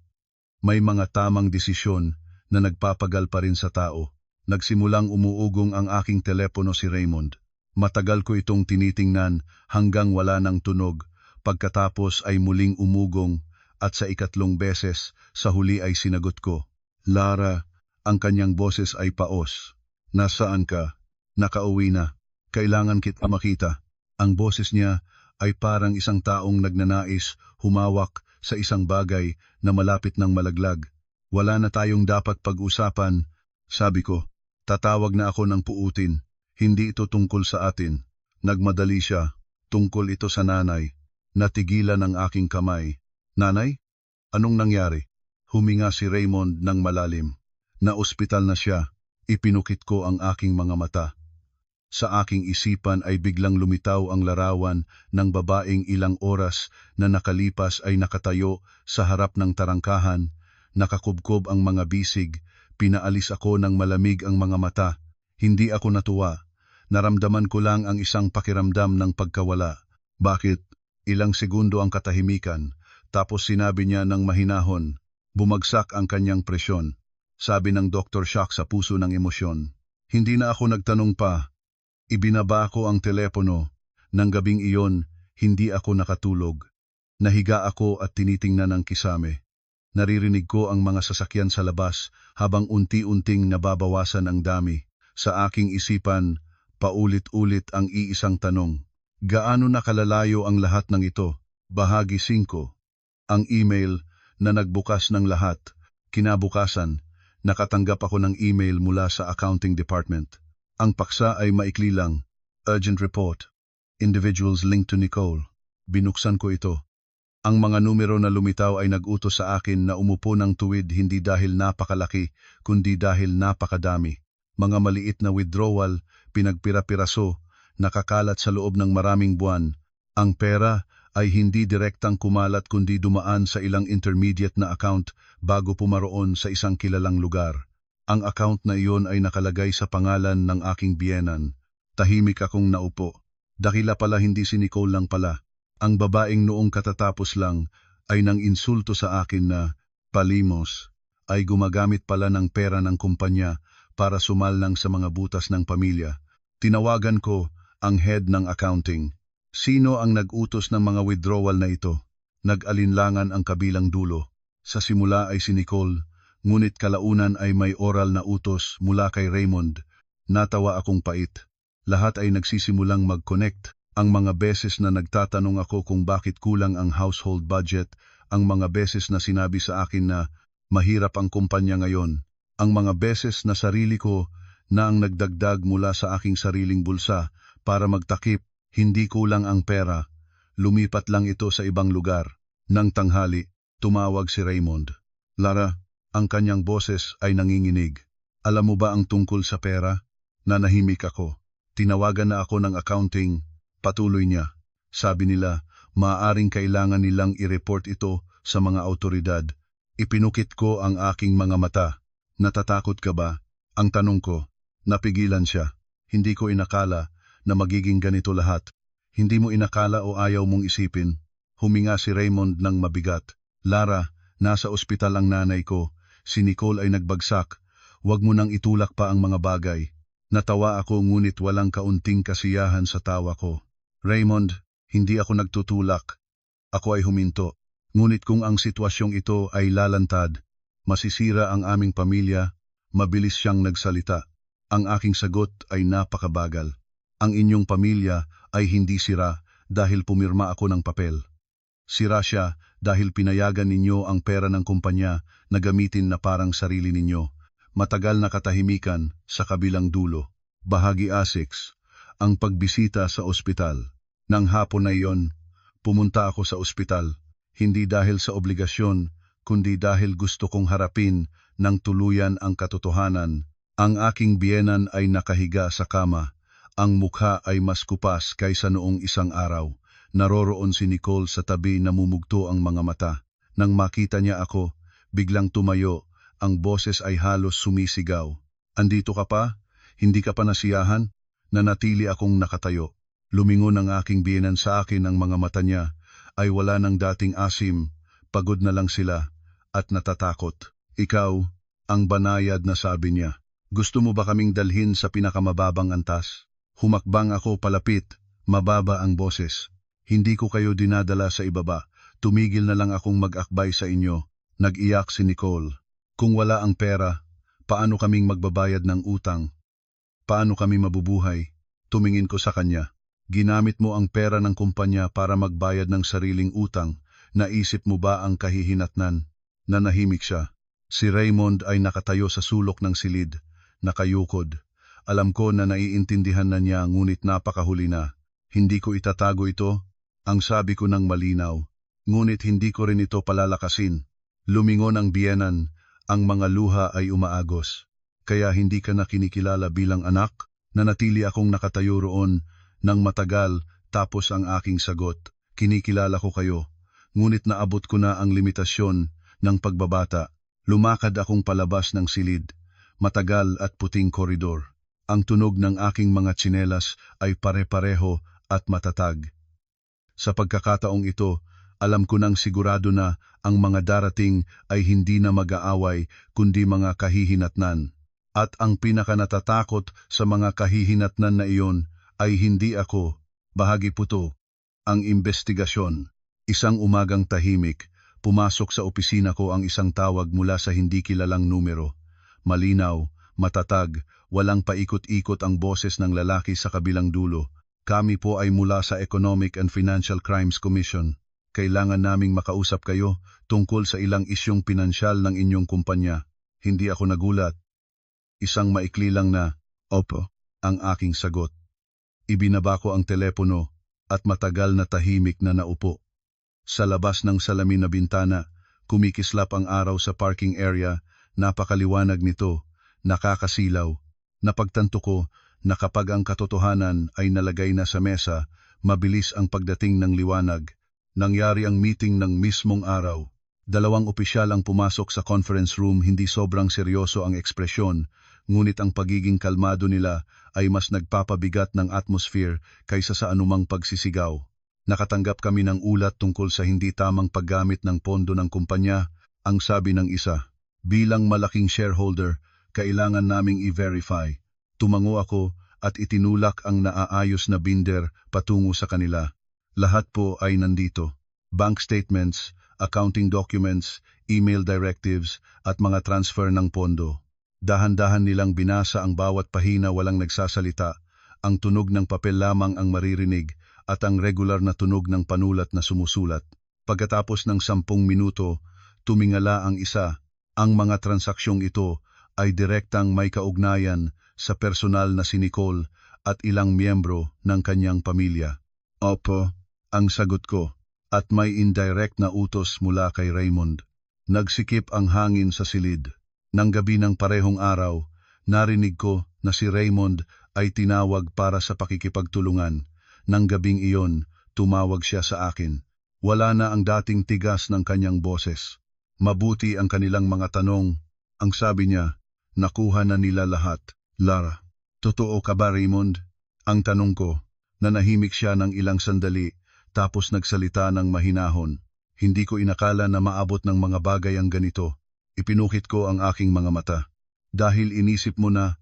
S1: May mga tamang desisyon na nagpapagal pa rin sa tao. Nagsimulang umuugong ang aking telepono si Raymond. Matagal ko itong tinitingnan hanggang wala ng tunog. Pagkatapos ay muling umugong at sa ikatlong beses sa huli ay sinagot ko. Lara, ang kanyang boses ay paos. Nasaan ka? Nakauwi na. Kailangan kita makita. Ang boses niya ay parang isang taong nagnanais humawak sa isang bagay na malapit ng malaglag. Wala na tayong dapat pag-usapan, sabi ko. Tatawag na ako ng puutin. Hindi ito tungkol sa atin. Nagmadali siya. Tungkol ito sa nanay. Natigilan ang aking kamay. Nanay? Anong nangyari? Huminga si Raymond ng malalim. Na-ospital na siya. Ipinukit ko ang aking mga mata. Sa aking isipan ay biglang lumitaw ang larawan ng babaeng ilang oras na nakalipas ay nakatayo sa harap ng tarangkahan, nakakubkob ang mga bisig, pinaalis ako ng malamig ang mga mata. Hindi ako natuwa. Naramdaman ko lang ang isang pakiramdam ng pagkawala. Bakit? Ilang segundo ang katahimikan, tapos sinabi niya ng mahinahon, bumagsak ang kanyang presyon. Sabi ng Dr. Shock sa puso ng emosyon. Hindi na ako nagtanong pa. Ibinaba ko ang telepono. Nang gabing iyon, hindi ako nakatulog. Nahiga ako at tinitingnan ang kisame. Naririnig ko ang mga sasakyan sa labas habang unti-unting nababawasan ang dami. Sa aking isipan, paulit-ulit ang iisang tanong. Gaano nakalalayo ang lahat ng ito? Bahagi 5. Ang email na nagbukas ng lahat. Kinabukasan, nakatanggap ako ng email mula sa accounting department. Ang paksa ay maikli lang. Urgent report. Individuals linked to Nicole. Binuksan ko ito. Ang mga numero na lumitaw ay nag-utos sa akin na umupo ng tuwid hindi dahil napakalaki, kundi dahil napakadami. Mga maliit na withdrawal, pinagpira-piraso, nakakalat sa loob ng maraming buwan. Ang pera ay hindi direktang kumalat kundi dumaan sa ilang intermediate na account bago pumaroon sa isang kilalang lugar. Ang account na iyon ay nakalagay sa pangalan ng aking biyenan. Tahimik akong naupo. Dakila pala hindi si Nicole lang pala. Ang babaeng noong katatapos lang ay nang insulto sa akin na palimos ay gumagamit pala ng pera ng kumpanya para sumallang sa mga butas ng pamilya. Tinawagan ko ang head ng accounting. Sino ang nag-utos ng mga withdrawal na ito? Nag-alinlangan ang kabilang dulo. Sa simula ay si Nicole, ngunit kalaunan ay may oral na utos mula kay Raymond. Natawa akong pait. Lahat ay nagsisimulang mag-connect. Ang mga beses na nagtatanong ako kung bakit kulang ang household budget, ang mga beses na sinabi sa akin na mahirap ang kumpanya ngayon, ang mga beses na sarili ko na ang nagdagdag mula sa aking sariling bulsa para magtakip, hindi kulang ang pera, lumipat lang ito sa ibang lugar. Nang tanghali, tumawag si Raymond. Lara, ang kanyang boses ay nanginginig. Alam mo ba ang tungkol sa pera? Nanahimik ako. Tinawagan na ako ng accounting. Patuloy niya. Sabi nila, maaaring kailangan nilang i-report ito sa mga autoridad. Ipinukit ko ang aking mga mata. Natatakot ka ba? Ang tanong ko. Napigilan siya. Hindi ko inakala na magiging ganito lahat. Hindi mo inakala o ayaw mong isipin. Huminga si Raymond ng mabigat. Lara, nasa ospital ang nanay ko. Si Nicole ay nagbagsak. Huwag mo nang itulak pa ang mga bagay. Natawa ako ngunit walang kaunting kasiyahan sa tawa ko. Raymond, hindi ako nagtutulak. Ako ay huminto. Ngunit kung ang sitwasyong ito ay lalantad, masisira ang aming pamilya, mabilis siyang nagsalita. Ang aking sagot ay napakabagal. Ang inyong pamilya ay hindi sira dahil pumirma ako ng papel. Sira siya dahil pinayagan ninyo ang pera ng kumpanya na gamitin na parang sarili ninyo. Matagal na katahimikan sa kabilang dulo. Bahagi 6. Ang pagbisita sa ospital. Nang hapon na iyon, pumunta ako sa ospital, hindi dahil sa obligasyon, kundi dahil gusto kong harapin ng tuluyan ang katotohanan. Ang aking biyenan ay nakahiga sa kama, ang mukha ay mas kupas kaysa noong isang araw. Naroroon si Nicole sa tabi, namumugto ang mga mata. Nang makita niya ako, biglang tumayo, ang boses ay halos sumisigaw. Andito ka pa? Hindi ka pa nasiyahan? Nanatili akong nakatayo. Lumingon ang aking biyenan sa akin, ang mga mata niya ay wala ng dating asim, pagod na lang sila at natatakot. Ikaw, Ang banayad na sabi niya. Gusto mo ba kaming dalhin sa pinakamababang antas? Humakbang ako palapit, mababa ang boses. Hindi ko kayo dinadala sa ibaba. Tumigil na lang akong mag-akbay sa inyo. Nag-iyak si Nicole. Kung wala ang pera, paano kaming magbabayad ng utang? Paano kami mabubuhay? Tumingin ko sa kanya. Ginamit mo ang pera ng kumpanya para magbayad ng sariling utang. Naisip mo ba ang kahihinatnan? Nanahimik siya. Si Raymond ay nakatayo sa sulok ng silid, nakayukod. Alam ko na naiintindihan na niya ngunit napakahuli na. Hindi ko itatago ito, ang sabi ko ng malinaw. Ngunit hindi ko rin ito palalakasin. Lumingon ang biyenan, ang mga luha ay umaagos. Kaya hindi ka na kinikilala bilang anak? Nanatili akong nakatayo roon ng matagal tapos ang aking sagot. Kinikilala ko kayo, ngunit naabot ko na ang limitasyon ng pagbabata. Lumakad akong palabas ng silid, matagal at puting koridor. Ang tunog ng aking mga tsinelas ay pare-pareho at matatag. Sa pagkakataong ito, alam ko nang sigurado na ang mga darating ay hindi na mag-aaway kundi mga kahihinatnan. At ang pinakanatatakot sa mga kahihinatnan na iyon ay hindi ako, bahagi po to, ang investigasyon. Isang umagang tahimik, pumasok sa opisina ko ang isang tawag mula sa hindi kilalang numero. Malinaw, matatag, walang paikot-ikot ang boses ng lalaki sa kabilang dulo. Kami po ay mula sa Economic and Financial Crimes Commission. Kailangan naming makausap kayo tungkol sa ilang isyong pinansyal ng inyong kumpanya. Hindi ako nagulat. Isang maikli lang na, "Opo," ang aking sagot. Ibinaba ko ang telepono at matagal na tahimik na naupo. Sa labas ng salamin na bintana, kumikislap ang araw sa parking area, napakaliwanag nito, nakakasilaw. Napagtanto ko na kapag ang katotohanan ay nalagay na sa mesa, mabilis ang pagdating ng liwanag. Nangyari ang meeting ng mismong araw. 2 opisyal ang pumasok sa conference room, hindi sobrang seryoso ang ekspresyon, ngunit ang pagiging kalmado nila ay mas nagpapabigat ng atmosphere kaysa sa anumang pagsisigaw. Nakatanggap kami ng ulat tungkol sa hindi tamang paggamit ng pondo ng kumpanya, ang sabi ng isa. Bilang malaking shareholder, kailangan naming i-verify. Tumango ako at itinulak ang naaayos na binder patungo sa kanila. Lahat po ay nandito. Bank statements, accounting documents, email directives, at mga transfer ng pondo. Dahan-dahan nilang binasa ang bawat pahina, walang nagsasalita. Ang tunog ng papel lamang ang maririnig at ang regular na tunog ng panulat na sumusulat. Pagkatapos ng 10 minuto, tumingala ang isa. Ang mga transaksyong ito ay direktang may kaugnayan sa personal na si Nicole at ilang miyembro ng kanyang pamilya. Opo, ang sagot ko, at may indirect na utos mula kay Raymond. Nagsikip ang hangin sa silid. Nang gabi ng parehong araw, narinig ko na si Raymond ay tinawag para sa pakikipagtulungan. Nang gabing iyon, tumawag siya sa akin. Wala na ang dating tigas ng kanyang boses. Mabuti ang kanilang mga tanong. Ang sabi niya, nakuha na nila lahat. Lara, totoo ka ba, Raymond? Ang tanong ko. Nanahimik siya ng ilang sandali, tapos nagsalita ng mahinahon. Hindi ko inakala na maabot ng mga bagay ang ganito. Ipinukit ko ang aking mga mata. Dahil inisip mo na,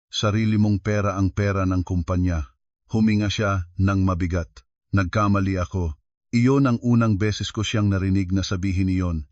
S1: sarili mong pera ang pera ng kumpanya. Huminga siya ng mabigat. Nagkamali ako. Iyon ang unang beses ko siyang narinig na sabihin iyon.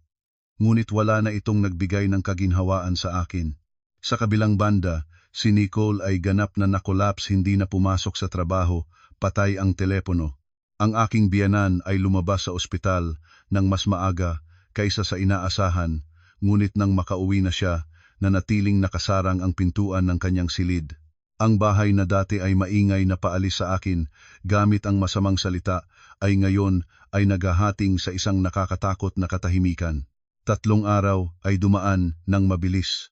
S1: Ngunit wala na itong nagbigay ng kaginhawaan sa akin. Sa kabilang banda, si Nicole ay ganap na nakolaps, hindi na pumasok sa trabaho, patay ang telepono. Ang aking biyanan ay lumabas sa ospital ng mas maaga kaysa sa inaasahan, ngunit nang makauwi na siya, nanatiling nakasarang ang pintuan ng kanyang silid. Ang bahay na dati ay maingay na paalis sa akin, gamit ang masamang salita, ay ngayon ay naghahating sa isang nakakatakot na katahimikan. 3 araw ay dumaan ng mabilis.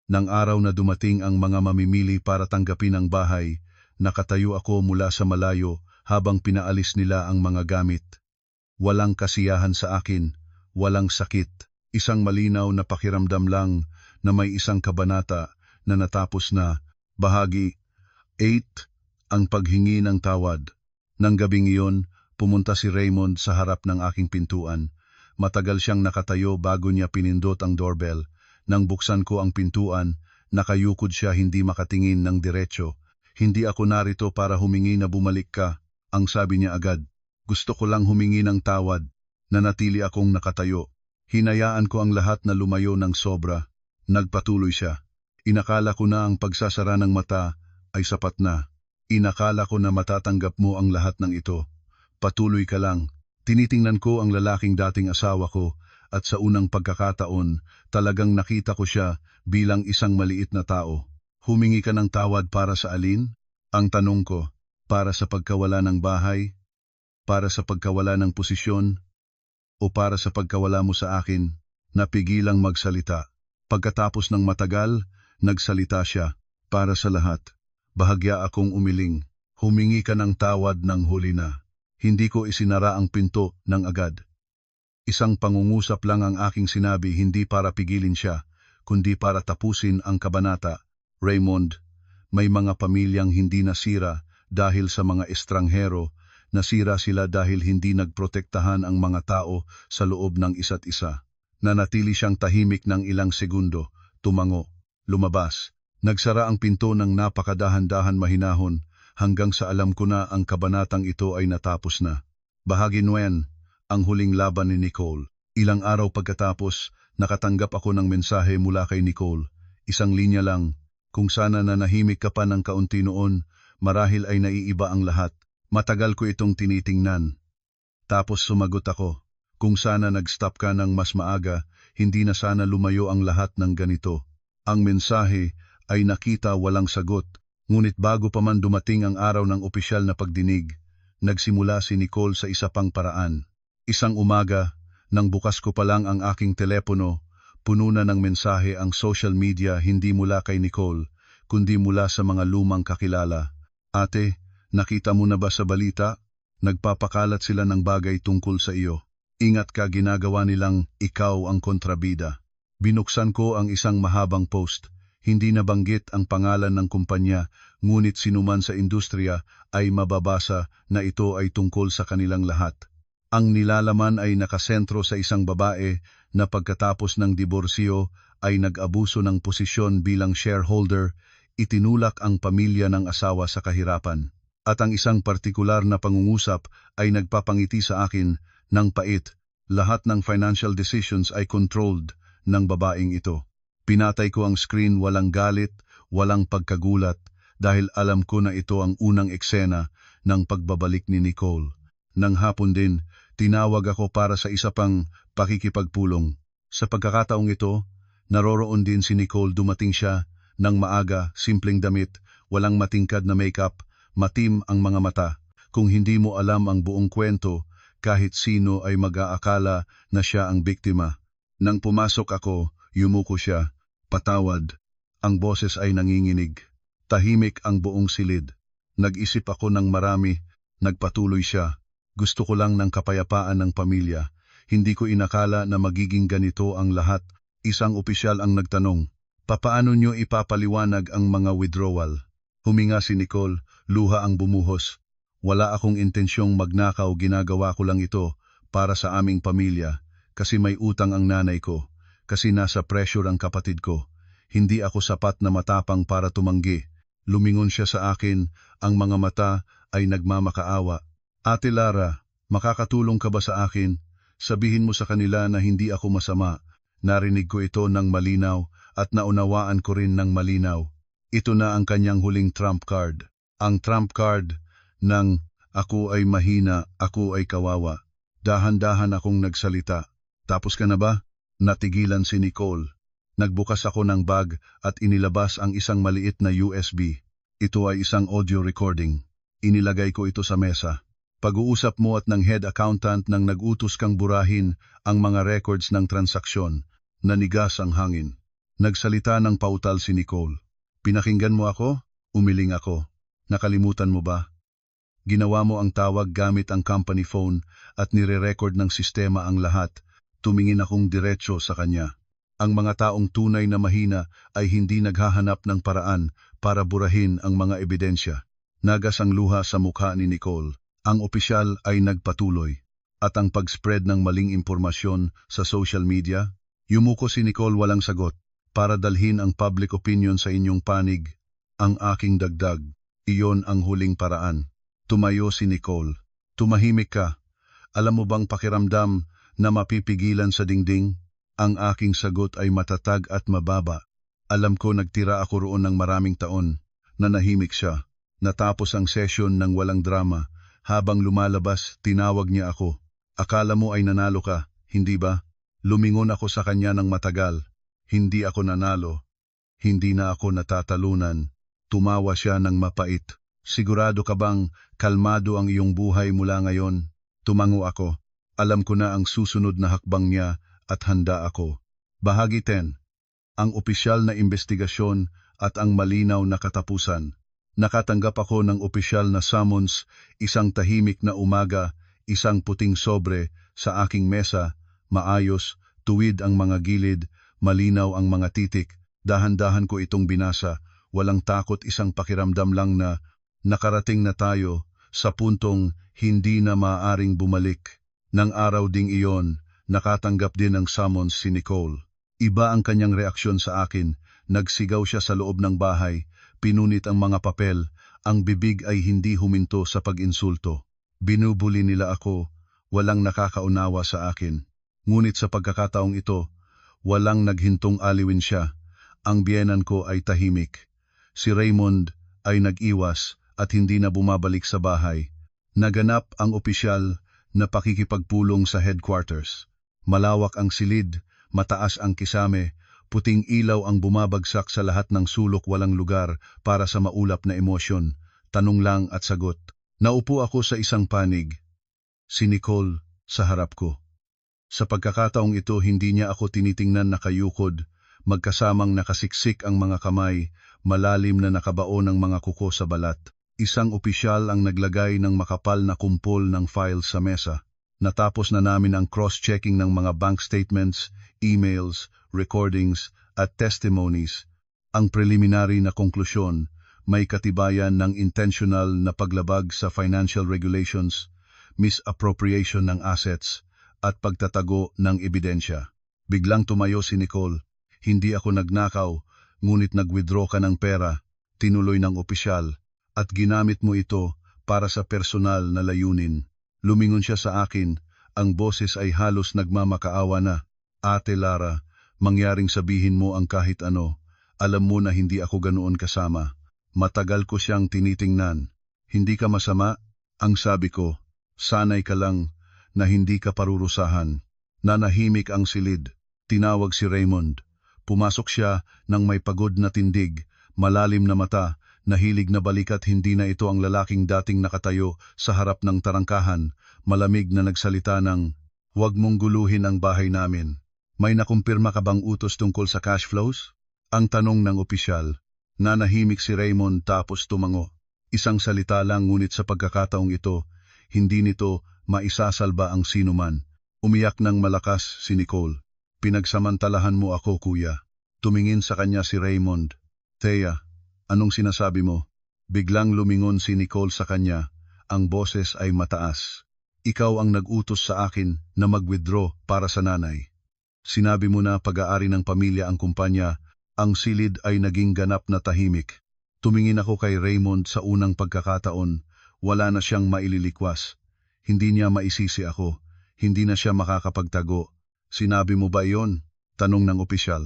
S1: Nang araw na dumating ang mga mamimili para tanggapin ang bahay, nakatayo ako mula sa malayo habang pinaalis nila ang mga gamit. Walang kasiyahan sa akin, walang sakit, isang malinaw na pakiramdam lang na may isang kabanata na natapos na. Bahagi 8. Ang paghingi ng tawad. Nang gabing iyon, pumunta si Raymond sa harap ng aking pintuan. Matagal siyang nakatayo bago niya pinindot ang doorbell. Nang buksan ko ang pintuan, nakayukod siya hindi makatingin ng diretso. Hindi ako narito para humingi na bumalik ka, ang sabi niya agad. Gusto ko lang humingi ng tawad. Nanatili akong nakatayo. Hinayaan ko ang lahat na lumayo ng sobra. Nagpatuloy siya. Inakala ko na ang pagsasara ng mata ay sapat na. Inakala ko na matatanggap mo ang lahat ng ito. Patuloy ka lang. Tinitingnan ko ang lalaking dating asawa ko at sa unang pagkakataon talagang nakita ko siya bilang isang maliit na tao. Humingi ka ng tawad para sa alin? Ang tanong ko, para sa pagkawala ng bahay? Para sa pagkawala ng posisyon? O para sa pagkawala mo sa akin? Napigilang magsalita. Pagkatapos ng matagal, nagsalita siya. Para sa lahat. Bahagya akong umiling. Humingi ka ng tawad ng huli na. Hindi ko isinara ang pinto ng agad. Isang pangungusap lang ang aking sinabi, hindi para pigilin siya, kundi para tapusin ang kabanata. Raymond, may mga pamilyang hindi nasira dahil sa mga estranghero, nasira sila dahil hindi nagprotektahan ang mga tao sa loob ng isa't isa. Nanatili siyang tahimik ng ilang segundo, tumango, lumabas. Nagsara ang pinto ng napakadahan-dahan mahinahon, hanggang sa alam ko na ang kabanatang ito ay natapos na. Bahagi 9, ang huling laban ni Nicole. Ilang araw pagkatapos, nakatanggap ako ng mensahe mula kay Nicole. Isang linya lang, kung sana nanahimik ka pa ng kaunti noon, marahil ay naiiba ang lahat. Matagal ko itong tinitingnan. Tapos sumagot ako, kung sana nag-stop ka ng mas maaga, hindi na sana lumayo ang lahat ng ganito. Ang mensahe ay nakita walang sagot. Ngunit bago pa man dumating ang araw ng opisyal na pagdinig, nagsimula si Nicole sa isa pang paraan. Isang umaga, nang bukas ko pa lang ang aking telepono, puno na ng mensahe ang social media hindi mula kay Nicole, kundi mula sa mga lumang kakilala. Ate, nakita mo na ba sa balita? Nagpapakalat sila ng bagay tungkol sa iyo. Ingat ka, ginagawa nilang ikaw ang kontrabida. Binuksan ko ang isang mahabang post. Hindi nabanggit ang pangalan ng kumpanya, ngunit sinuman sa industriya ay mababasa na ito ay tungkol sa kanilang lahat. Ang nilalaman ay nakasentro sa isang babae na pagkatapos ng diborsyo ay nag-abuso ng posisyon bilang shareholder, itinulak ang pamilya ng asawa sa kahirapan. At ang isang partikular na pangungusap ay nagpapangiti sa akin ng pait. Lahat ng financial decisions ay controlled ng babaeng ito. Pinatay ko ang screen, walang galit, walang pagkagulat, dahil alam ko na ito ang unang eksena ng pagbabalik ni Nicole. Nang hapon din, tinawag ako para sa isa pang pakikipagpulong. Sa pagkakataong ito, naroroon din si Nicole. Dumating siya ng maaga, simpleng damit, walang matingkad na makeup, matim ang mga mata. Kung hindi mo alam ang buong kwento, kahit sino ay mag-aakala na siya ang biktima. Nang pumasok ako, yumuko siya. Patawad. Ang boses ay nanginginig. Tahimik ang buong silid. Nag-isip ako ng marami. Nagpatuloy siya. Gusto ko lang ng kapayapaan ng pamilya. Hindi ko inakala na magiging ganito ang lahat. Isang opisyal ang nagtanong, papaano nyo ipapaliwanag ang mga withdrawal? Huminga si Nicole, luha ang bumuhos. Wala akong intensyong magnakaw, ginagawa ko lang ito para sa aming pamilya. Kasi may utang ang nanay ko. Kasi nasa pressure ang kapatid ko. Hindi ako sapat na matapang para tumanggi. Lumingon siya sa akin, ang mga mata ay nagmamakaawa. Ate Lara, makakatulong ka ba sa akin? Sabihin mo sa kanila na hindi ako masama. Narinig ko ito ng malinaw at naunawaan ko rin ng malinaw. Ito na ang kanyang huling trump card. Ang trump card ng ako ay mahina, ako ay kawawa. Dahan-dahan akong nagsalita. Tapos ka na ba? Natigilan si Nicole. Nagbukas ako ng bag at inilabas ang isang maliit na USB. Ito ay isang audio recording. Inilagay ko ito sa mesa. Pag-uusap mo at ng head accountant nang nag-utos kang burahin ang mga records ng transaksyon. Nanigas ang hangin. Nagsalita ng pautal si Nicole. Pinakinggan mo ako? Umiling ako. Nakalimutan mo ba? Ginawa mo ang tawag gamit ang company phone at nire-record ng sistema ang lahat. Tumingin akong diretso sa kanya. Ang mga taong tunay na mahina ay hindi naghahanap ng paraan para burahin ang mga ebidensya. Nagas ang luha sa mukha ni Nicole. Ang opisyal ay nagpatuloy. At ang pag-spread ng maling impormasyon sa social media, yumuko si Nicole, walang sagot. para dalhin ang public opinion sa inyong panig. Ang aking dagdag, iyon ang huling paraan. Tumayo si Nicole. Tumahimik ka. Alam mo bang pakiramdam na mapipigilan sa dingding? Ang aking sagot ay matatag at mababa. Alam ko nagtira ako roon ng maraming taon. Nanahimik siya. Natapos ang session ng walang drama. Habang lumalabas, tinawag niya ako. Akala mo ay nanalo ka, hindi ba? Lumingon ako sa kanya ng matagal. Hindi ako nanalo. Hindi na ako natatalunan. Tumawa siya ng mapait. Sigurado ka bang kalmado ang iyong buhay mula ngayon? Tumango ako. Alam ko na ang susunod na hakbang niya at handa ako. Bahagi 10. Ang opisyal na investigasyon at ang malinaw na katapusan. Nakatanggap ako ng opisyal na summons, isang tahimik na umaga, isang puting sobre sa aking mesa, maayos, tuwid ang mga gilid, malinaw ang mga titik. Dahan-dahan ko itong binasa, walang takot, isang pakiramdam lang na nakarating na tayo sa puntong hindi na maaaring bumalik. Nang araw ding iyon, nakatanggap din ng summons si Nicole. Iba ang kanyang reaksyon sa akin. Nagsigaw siya sa loob ng bahay, pinunit ang mga papel, ang bibig ay hindi huminto sa pag-insulto. Binubuli nila ako, walang nakakaunawa sa akin. Ngunit sa pagkakataong ito, walang naghintong aliwin siya. Ang biyenan ko ay tahimik. Si Raymond ay nag-iwas at hindi na bumabalik sa bahay. Naganap ang opisyal na pakikipagpulong sa headquarters. Malawak ang silid, mataas ang kisame, puting ilaw ang bumabagsak sa lahat ng sulok, walang lugar para sa maulap na emosyon, tanong lang at sagot. Naupo ako sa isang panig. Si Nicole sa harap ko. Sa pagkakataong ito, hindi niya ako tinitingnan nakayukod, magkasamang nakasiksik ang mga kamay, malalim na nakabao ng mga kuko sa balat. Isang opisyal ang naglagay ng makapal na kumpol ng files sa mesa. Natapos na namin ang cross-checking ng mga bank statements, emails, recordings, at testimonies. Ang preliminary na konklusyon, may katibayan ng intentional na paglabag sa financial regulations, misappropriation ng assets, at pagtatago ng ebidensya. Biglang tumayo si Nicole. Hindi ako nagnakaw, ngunit nag-withdraw ka ng pera, tinuloy ng opisyal, at ginamit mo ito para sa personal na layunin. Lumingon siya sa akin, ang boses ay halos nagmamakaawa na. Ate Lara, mangyaring sabihin mo ang kahit ano. Alam mo na hindi ako ganoon kasama. Matagal ko siyang tinitingnan. Hindi ka masama? Ang sabi ko, sanay ka lang na hindi ka parurusahan. Nanahimik ang silid. Tinawag si Raymond. Pumasok siya nang may pagod na tindig, malalim na mata, nahilig na balikat. Hindi na ito ang lalaking dating nakatayo sa harap ng tarangkahan, malamig na nagsalita ng, "Huwag mong guluhin ang bahay namin. May nakumpirma ka bang utos tungkol sa cash flows?" Ang tanong ng opisyal. Nanahimik si Raymond tapos tumango. Isang salita lang, ngunit sa pagkakataong ito, hindi nito maisasalba ang sinuman. Umiyak ng malakas si Nicole. "Pinagsamantalahan mo ako, kuya." Tumingin sa kanya si Raymond. "Thea, anong sinasabi mo?" Biglang lumingon si Nicole sa kanya. Ang boses ay mataas. "Ikaw ang nag-utos sa akin na mag-withdraw para sa nanay. Sinabi mo na pag-aari ng pamilya ang kumpanya." Ang silid ay naging ganap na tahimik. Tumingin ako kay Raymond. Sa unang pagkakataon, wala na siyang maililikwas. Hindi niya maisisi ako. Hindi na siya makakapagtago. "Sinabi mo ba iyon?" tanong ng opisyal.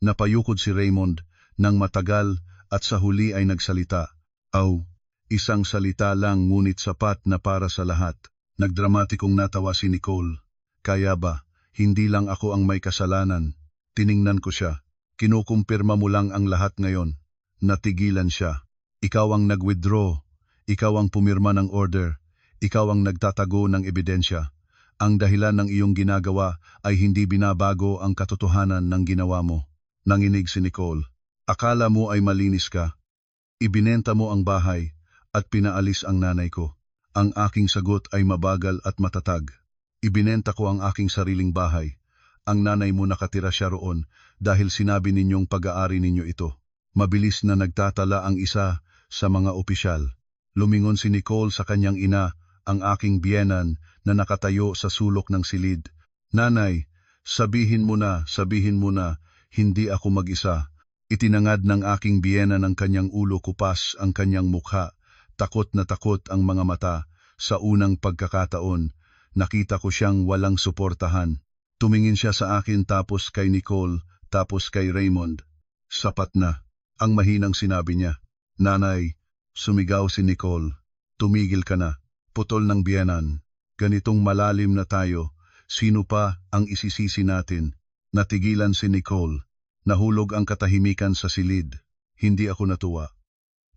S1: Napayukod si Raymond nang matagal at sa huli ay nagsalita. "Aw, isang salita lang ngunit sapat na para sa lahat." Nagdramatikong natawa si Nicole. "Kaya ba, hindi lang ako ang may kasalanan?" Tiningnan ko siya. "Kinukumpirma mo lang ang lahat ngayon." Natigilan siya. "Ikaw ang nag-withdraw. Ikaw ang pumirma ng order. Ikaw ang nagtatago ng ebidensya. Ang dahilan ng iyong ginagawa ay hindi binabago ang katotohanan ng ginawa mo." Nanginig si Nicole. "Akala mo ay malinis ka? Ibinenta mo ang bahay at pinaalis ang nanay ko." Ang aking sagot ay mabagal at matatag. "Ibinenta ko ang aking sariling bahay. Ang nanay mo nakatira siya roon dahil sinabi ninyong pag-aari ninyo ito." Mabilis na nagtatala ang isa sa mga opisyal. Lumingon si Nicole sa kanyang ina, ang aking biyenan na nakatayo sa sulok ng silid. "Nanay, sabihin mo na, hindi ako mag-isa. Itinangad ng aking biyena ng kanyang ulo, kupas ang kanyang mukha. Takot na takot ang mga mata. Sa unang pagkakataon, nakita ko siyang walang suportahan. Tumingin siya sa akin, tapos kay Nicole, tapos kay Raymond. Sapat na, ang mahinang sinabi niya. Nanay, sumigaw si Nicole. Tumigil ka na. Putol ng biyenan. Ganitong malalim na tayo. Sino pa ang isisisi natin? Natigilan si Nicole. Nahulog ang katahimikan sa silid. Hindi ako natuwa.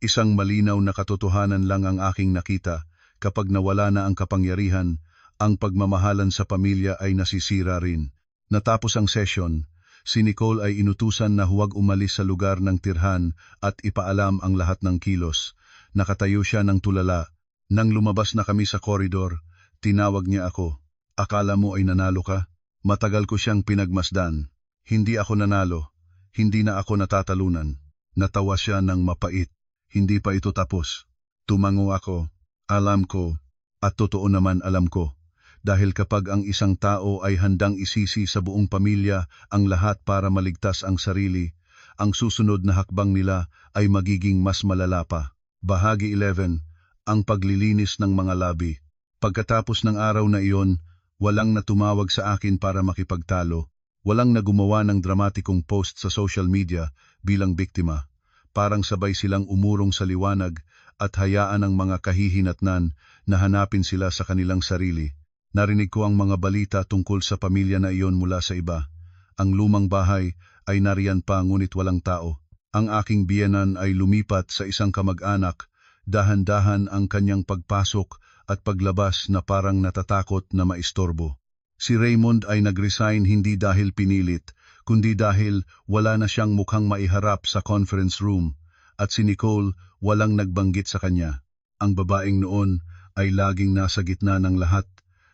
S1: Isang malinaw na katotohanan lang ang aking nakita. Kapag nawala na ang kapangyarihan, ang pagmamahalan sa pamilya ay nasisira rin. Natapos ang session, si Nicole ay inutusan na huwag umalis sa lugar ng tirhan at ipaalam ang lahat ng kilos. Nakatayo siya ng tulala. Nang lumabas na kami sa koridor, tinawag niya ako. Akala mo ay nanalo ka? Matagal ko siyang pinagmasdan. Hindi ako nanalo. Hindi na ako natatalunan. Natawa siya ng mapait. Hindi pa ito tapos. Tumango ako. Alam ko. At totoo naman alam ko. Dahil kapag ang isang tao ay handang isisi sa buong pamilya ang lahat para maligtas ang sarili, ang susunod na hakbang nila ay magiging mas malala pa. Bahagi 11. Ang paglilinis ng mga labi. Pagkatapos ng araw na iyon, walang natumawag sa akin para makipagtalo. Walang nagumawa ng dramatikong post sa social media bilang biktima. Parang sabay silang umurong sa liwanag at hayaan ang mga kahihinatnan na hanapin sila sa kanilang sarili. Narinig ko ang mga balita tungkol sa pamilya na iyon mula sa iba. Ang lumang bahay ay nariyan pa, ngunit walang tao. Ang aking biyenan ay lumipat sa isang kamag-anak. Dahan-dahan ang kanyang pagpasok at paglabas na parang natatakot na maistorbo. Si Raymond ay nag-resign hindi dahil pinilit, kundi dahil wala na siyang mukhang maiharap sa conference room, at si Nicole walang nagbanggit sa kanya. Ang babaeng noon ay laging nasa gitna ng lahat,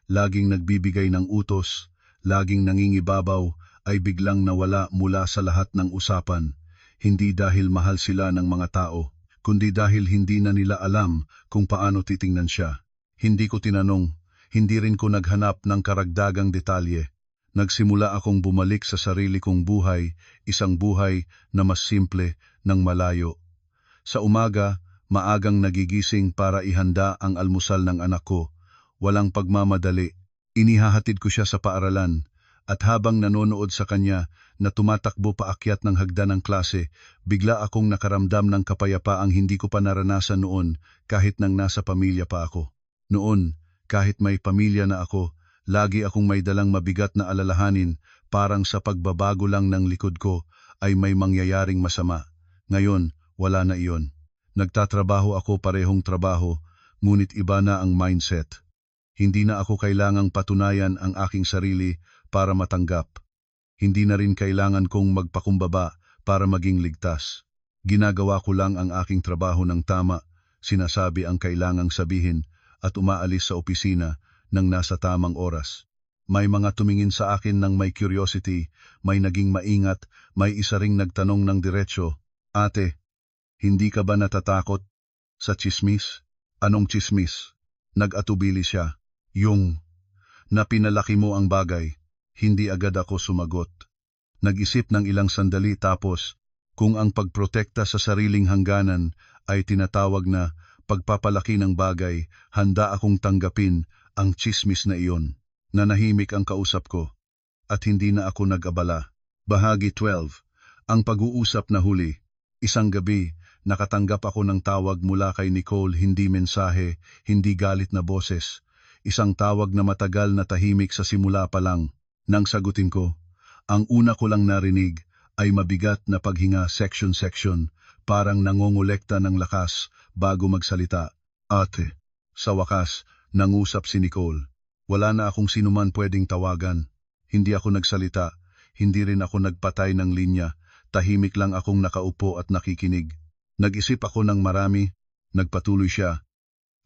S1: laging nagbibigay ng utos, laging nangingibabaw, ay biglang nawala mula sa lahat ng usapan. Hindi dahil mahal sila ng mga tao, kundi dahil hindi na nila alam kung paano titingnan siya. Hindi ko tinanong. Hindi rin ko naghanap ng karagdagang detalye. Nagsimula akong bumalik sa sarili kong buhay, isang buhay na mas simple ng malayo. Sa umaga, maagang nagigising para ihanda ang almusal ng anak ko. Walang pagmamadali. Inihahatid ko siya sa paaralan, at habang nanonood sa kanya na tumatakbo paakyat ng hagdan ng klase, bigla akong nakaramdam ng kapayapaang hindi ko pa naranasan noon kahit nang nasa pamilya pa ako. Noon, kahit may pamilya na ako, lagi akong may dalang mabigat na alalahanin, parang sa pagbabago lang ng likod ko ay may mangyayaring masama. Ngayon, wala na iyon. Nagtatrabaho ako, parehong trabaho, ngunit iba na ang mindset. Hindi na ako kailangang patunayan ang aking sarili para matanggap. Hindi na rin kailangan kong magpakumbaba para maging ligtas. Ginagawa ko lang ang aking trabaho ng tama, sinasabi ang kailangang sabihin, at umaalis sa opisina nang nasa tamang oras. May mga tumingin sa akin ng may curiosity, may naging maingat, may isa ring nagtanong ng diretsyo, "Ate, hindi ka ba natatakot sa tsismis?" "Anong tsismis?" Nag-atubili siya. "Yung na pinalaki mo ang bagay." Hindi agad ako sumagot. Nag-isip ng ilang sandali, tapos, kung ang pagprotekta sa sariling hangganan ay tinatawag na pagpapalaki ng bagay, handa akong tanggapin ang tsismis na iyon. Nanahimik ang kausap ko, at hindi na ako nag-abala. Bahagi 12. Ang pag-uusap na huli. Isang gabi, nakatanggap ako ng tawag mula kay Nicole, hindi mensahe, hindi galit na boses. Isang tawag na matagal na tahimik sa simula pa lang. Nang sagutin ko, ang una ko lang narinig ay mabigat na paghinga, section-section, parang nangongolekta ng lakas bago magsalita. "Ate." Sa wakas, nangusap si Nicole. Wala na akong sinuman pwedeng tawagan. Hindi ako nagsalita, hindi rin ako nagpatay ng linya, tahimik lang akong nakaupo at nakikinig. Nag-isip ako ng marami, nagpatuloy siya.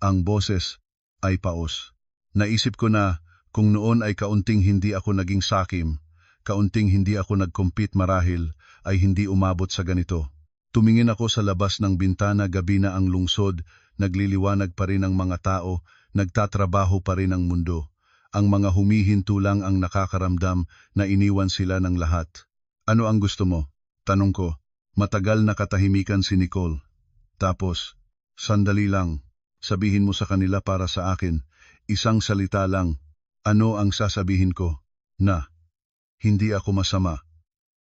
S1: Ang boses ay paos. Naisip ko na kung noon ay kaunting hindi ako naging sakim, kaunting hindi ako nag-compete marahil, ay hindi umabot sa ganito. Tumingin ako sa labas ng bintana, gabi na ang lungsod, nagliliwanag pa rin ang mga tao, nagtatrabaho pa rin ang mundo. Ang mga humihinto lang ang nakakaramdam na iniwan sila ng lahat. Ano ang gusto mo? Tanong ko. Matagal na katahimikan si Nicole. Tapos, sandali lang. Sabihin mo sa kanila para sa akin. Isang salita lang. Ano ang sasabihin ko? Na, hindi ako masama.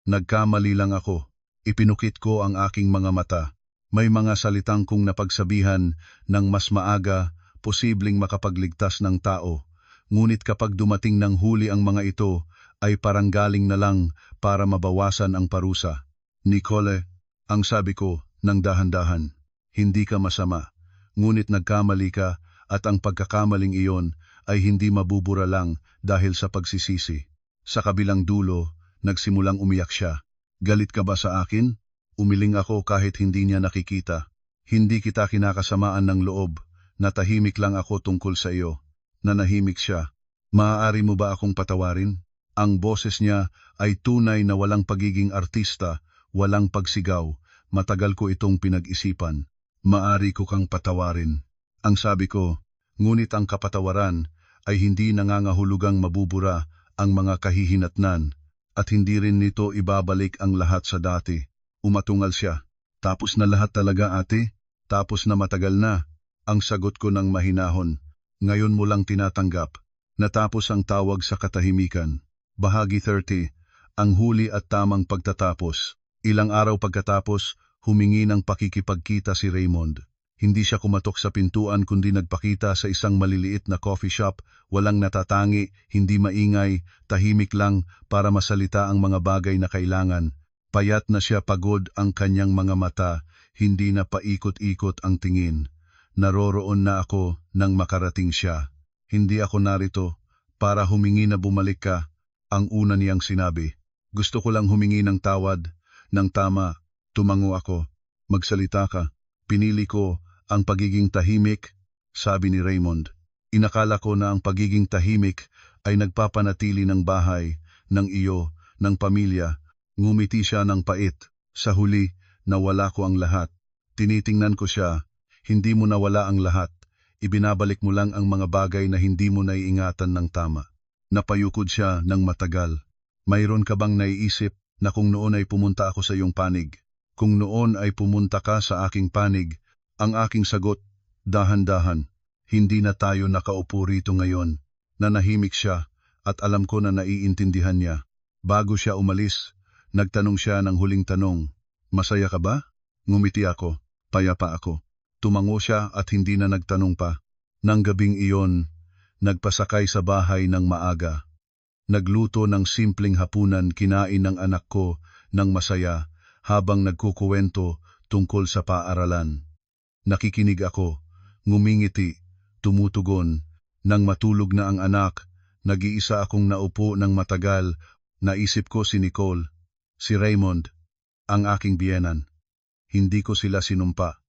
S1: Nagkamali lang ako. Ipinukit ko ang aking mga mata. May mga salitang kung napagsabihan ng mas maaga, posibleng makapagligtas ng tao. Ngunit kapag dumating ng huli ang mga ito, ay parang galing na lang para mabawasan ang parusa. Nicole, ang sabi ko ng dahan-dahan, hindi ka masama. Ngunit nagkamali ka at ang pagkakamaling iyon ay hindi mabubura lang dahil sa pagsisisi. Sa kabilang dulo, nagsimulang umiyak siya. Galit ka ba sa akin? Umiling ako kahit hindi niya nakikita. Hindi kita kinakasamaan ng loob. Natahimik lang ako tungkol sa iyo. Nanahimik siya. Maaari mo ba akong patawarin? Ang boses niya ay tunay na walang pagiging artista, walang pagsigaw. Matagal ko itong pinag-isipan. Maari ko kang patawarin. Ang sabi ko, ngunit ang kapatawaran ay hindi nangangahulugang mabubura ang mga kahihinatnan at hindi rin nito ibabalik ang lahat sa dati. Umatungal siya. Tapos na lahat talaga ate? Tapos na matagal na? Ang sagot ko ng mahinahon. Ngayon mo lang tinatanggap. Natapos ang tawag sa katahimikan. Bahagi 30. Ang huli at tamang pagtatapos. Ilang araw pagkatapos, humingi ng pakikipagkita si Raymond. Hindi siya kumatok sa pintuan kundi nagpakita sa isang maliliit na coffee shop, walang natatangi, hindi maingay, tahimik lang para masalita ang mga bagay na kailangan. Payat na siya, pagod ang kanyang mga mata, hindi na paikot-ikot ang tingin. Naroroon na ako nang makarating siya. Hindi ako narito para humingi na bumalik ka, ang una niyang sinabi. Gusto ko lang humingi ng tawad, ng tama. Tumango ako. Magsalita ka. Pinili ko ang pagiging tahimik, sabi ni Raymond. Inakala ko na ang pagiging tahimik ay nagpapanatili ng bahay, ng iyo, ng pamilya. Ngumiti siya ng pait. Sa huli, nawala ko ang lahat. Tinitingnan ko siya. Hindi mo nawala ang lahat. Ibinabalik mo lang ang mga bagay na hindi mo naiingatan ng tama. Napayukod siya ng matagal. Mayroon ka bang naiisip na kung noon ay pumunta ako sa iyong panig? Kung noon ay pumunta ka sa aking panig, ang aking sagot, dahan-dahan. Hindi na tayo nakaupo rito ngayon. Nanahimik siya at alam ko na naiintindihan niya. Bago siya umalis, nagtanong siya ng huling tanong. Masaya ka ba? Ngumiti ako. Payapa ako. Tumango siya at hindi na nagtanong pa. Nang gabing iyon, nagpasakay sa bahay ng maaga. Nagluto ng simpleng hapunan, kinain ng anak ko ng masaya habang nagkukuwento tungkol sa paaralan. Nakikinig ako, ngumingiti, tumutugon. Nang matulog na ang anak, nag-iisa akong naupo ng matagal. Naisip ko si Nicole, si Raymond, ang aking biyenan. Hindi ko sila sinumpa.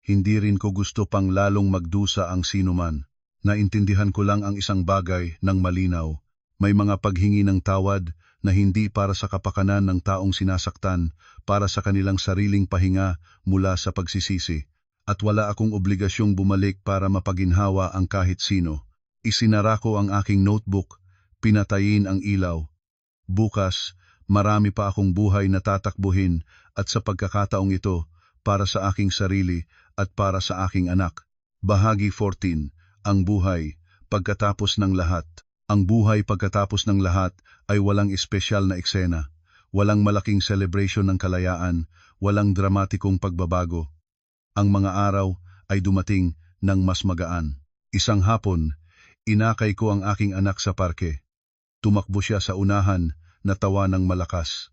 S1: Hindi rin ko gusto pang lalong magdusa ang sinuman. Naintindihan ko lang ang isang bagay ng malinaw. May mga paghingi ng tawad na hindi para sa kapakanan ng taong sinasaktan, para sa kanilang sariling pahinga mula sa pagsisisi. At wala akong obligasyong bumalik para mapaginhawa ang kahit sino. Isinara ko ang aking notebook, pinatayin ang ilaw. Bukas, marami pa akong buhay na tatakbuhin at sa pagkakataong ito, para sa aking sarili at para sa aking anak. Bahagi 14. Ang buhay, pagkatapos ng lahat. Ang buhay pagkatapos ng lahat ay walang espesyal na eksena. Walang malaking celebration ng kalayaan, walang dramatikong pagbabago. Ang mga araw ay dumating ng mas magaan. Isang hapon, inakay ko ang aking anak sa parke. Tumakbo siya sa unahan, natawa ng malakas.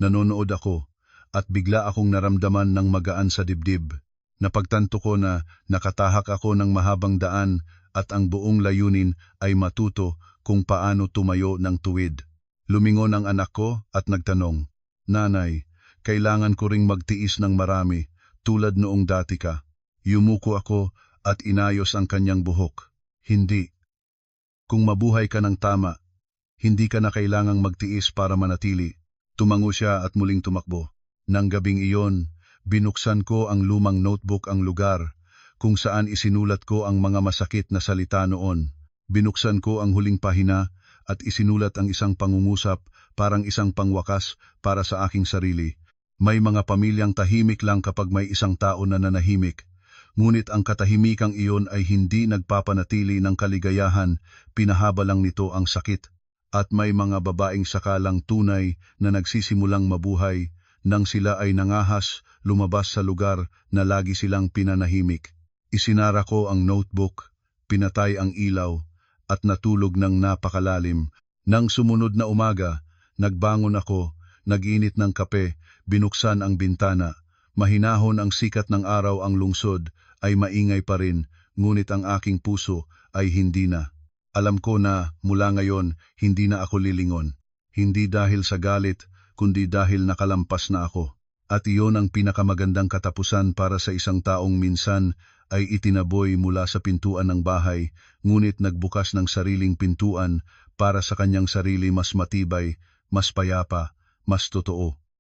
S1: Nanonood ako, at bigla akong naramdaman ng magaan sa dibdib. Napagtanto ko na nakatahak ako ng mahabang daan at ang buong layunin ay matuto kung paano tumayo ng tuwid. Lumingon ang anak ko at nagtanong, Nanay, kailangan ko ring magtiis ng marami, tulad noong dati ka. Yumuko ako at inayos ang kanyang buhok. Hindi. Kung mabuhay ka ng tama, hindi ka na kailangang magtiis para manatili. Tumango siya at muling tumakbo. Nang gabing iyon, binuksan ko ang lumang notebook, ang lugar kung saan isinulat ko ang mga masakit na salita noon. Binuksan ko ang huling pahina at isinulat ang isang pangungusap parang isang pangwakas para sa aking sarili. May mga pamilyang tahimik lang kapag may isang tao na nanahimik. Ngunit ang katahimikang iyon ay hindi nagpapanatili ng kaligayahan, pinahaba lang nito ang sakit. At may mga babaeng sakalang tunay na nagsisimulang mabuhay nang sila ay nangahas, lumabas sa lugar na lagi silang pinanahimik. Isinara ko ang notebook, pinatay ang ilaw, at natulog ng napakalalim. Nang sumunod na umaga, nagbangon ako, nag-init ng kape, binuksan ang bintana. Mahinahon ang sikat ng araw, ang lungsod ay maingay pa rin, ngunit ang aking puso ay hindi na. Alam ko na mula ngayon hindi na ako lilingon. Hindi dahil sa galit, kundi dahil nakalampas na ako. At iyon ang pinakamagandang katapusan para sa isang taong minsan ay itinaboy mula sa pintuan ng bahay, ngunit nagbukas ng sariling pintuan para sa kanyang sarili, mas matibay, mas payapa, mas totoo.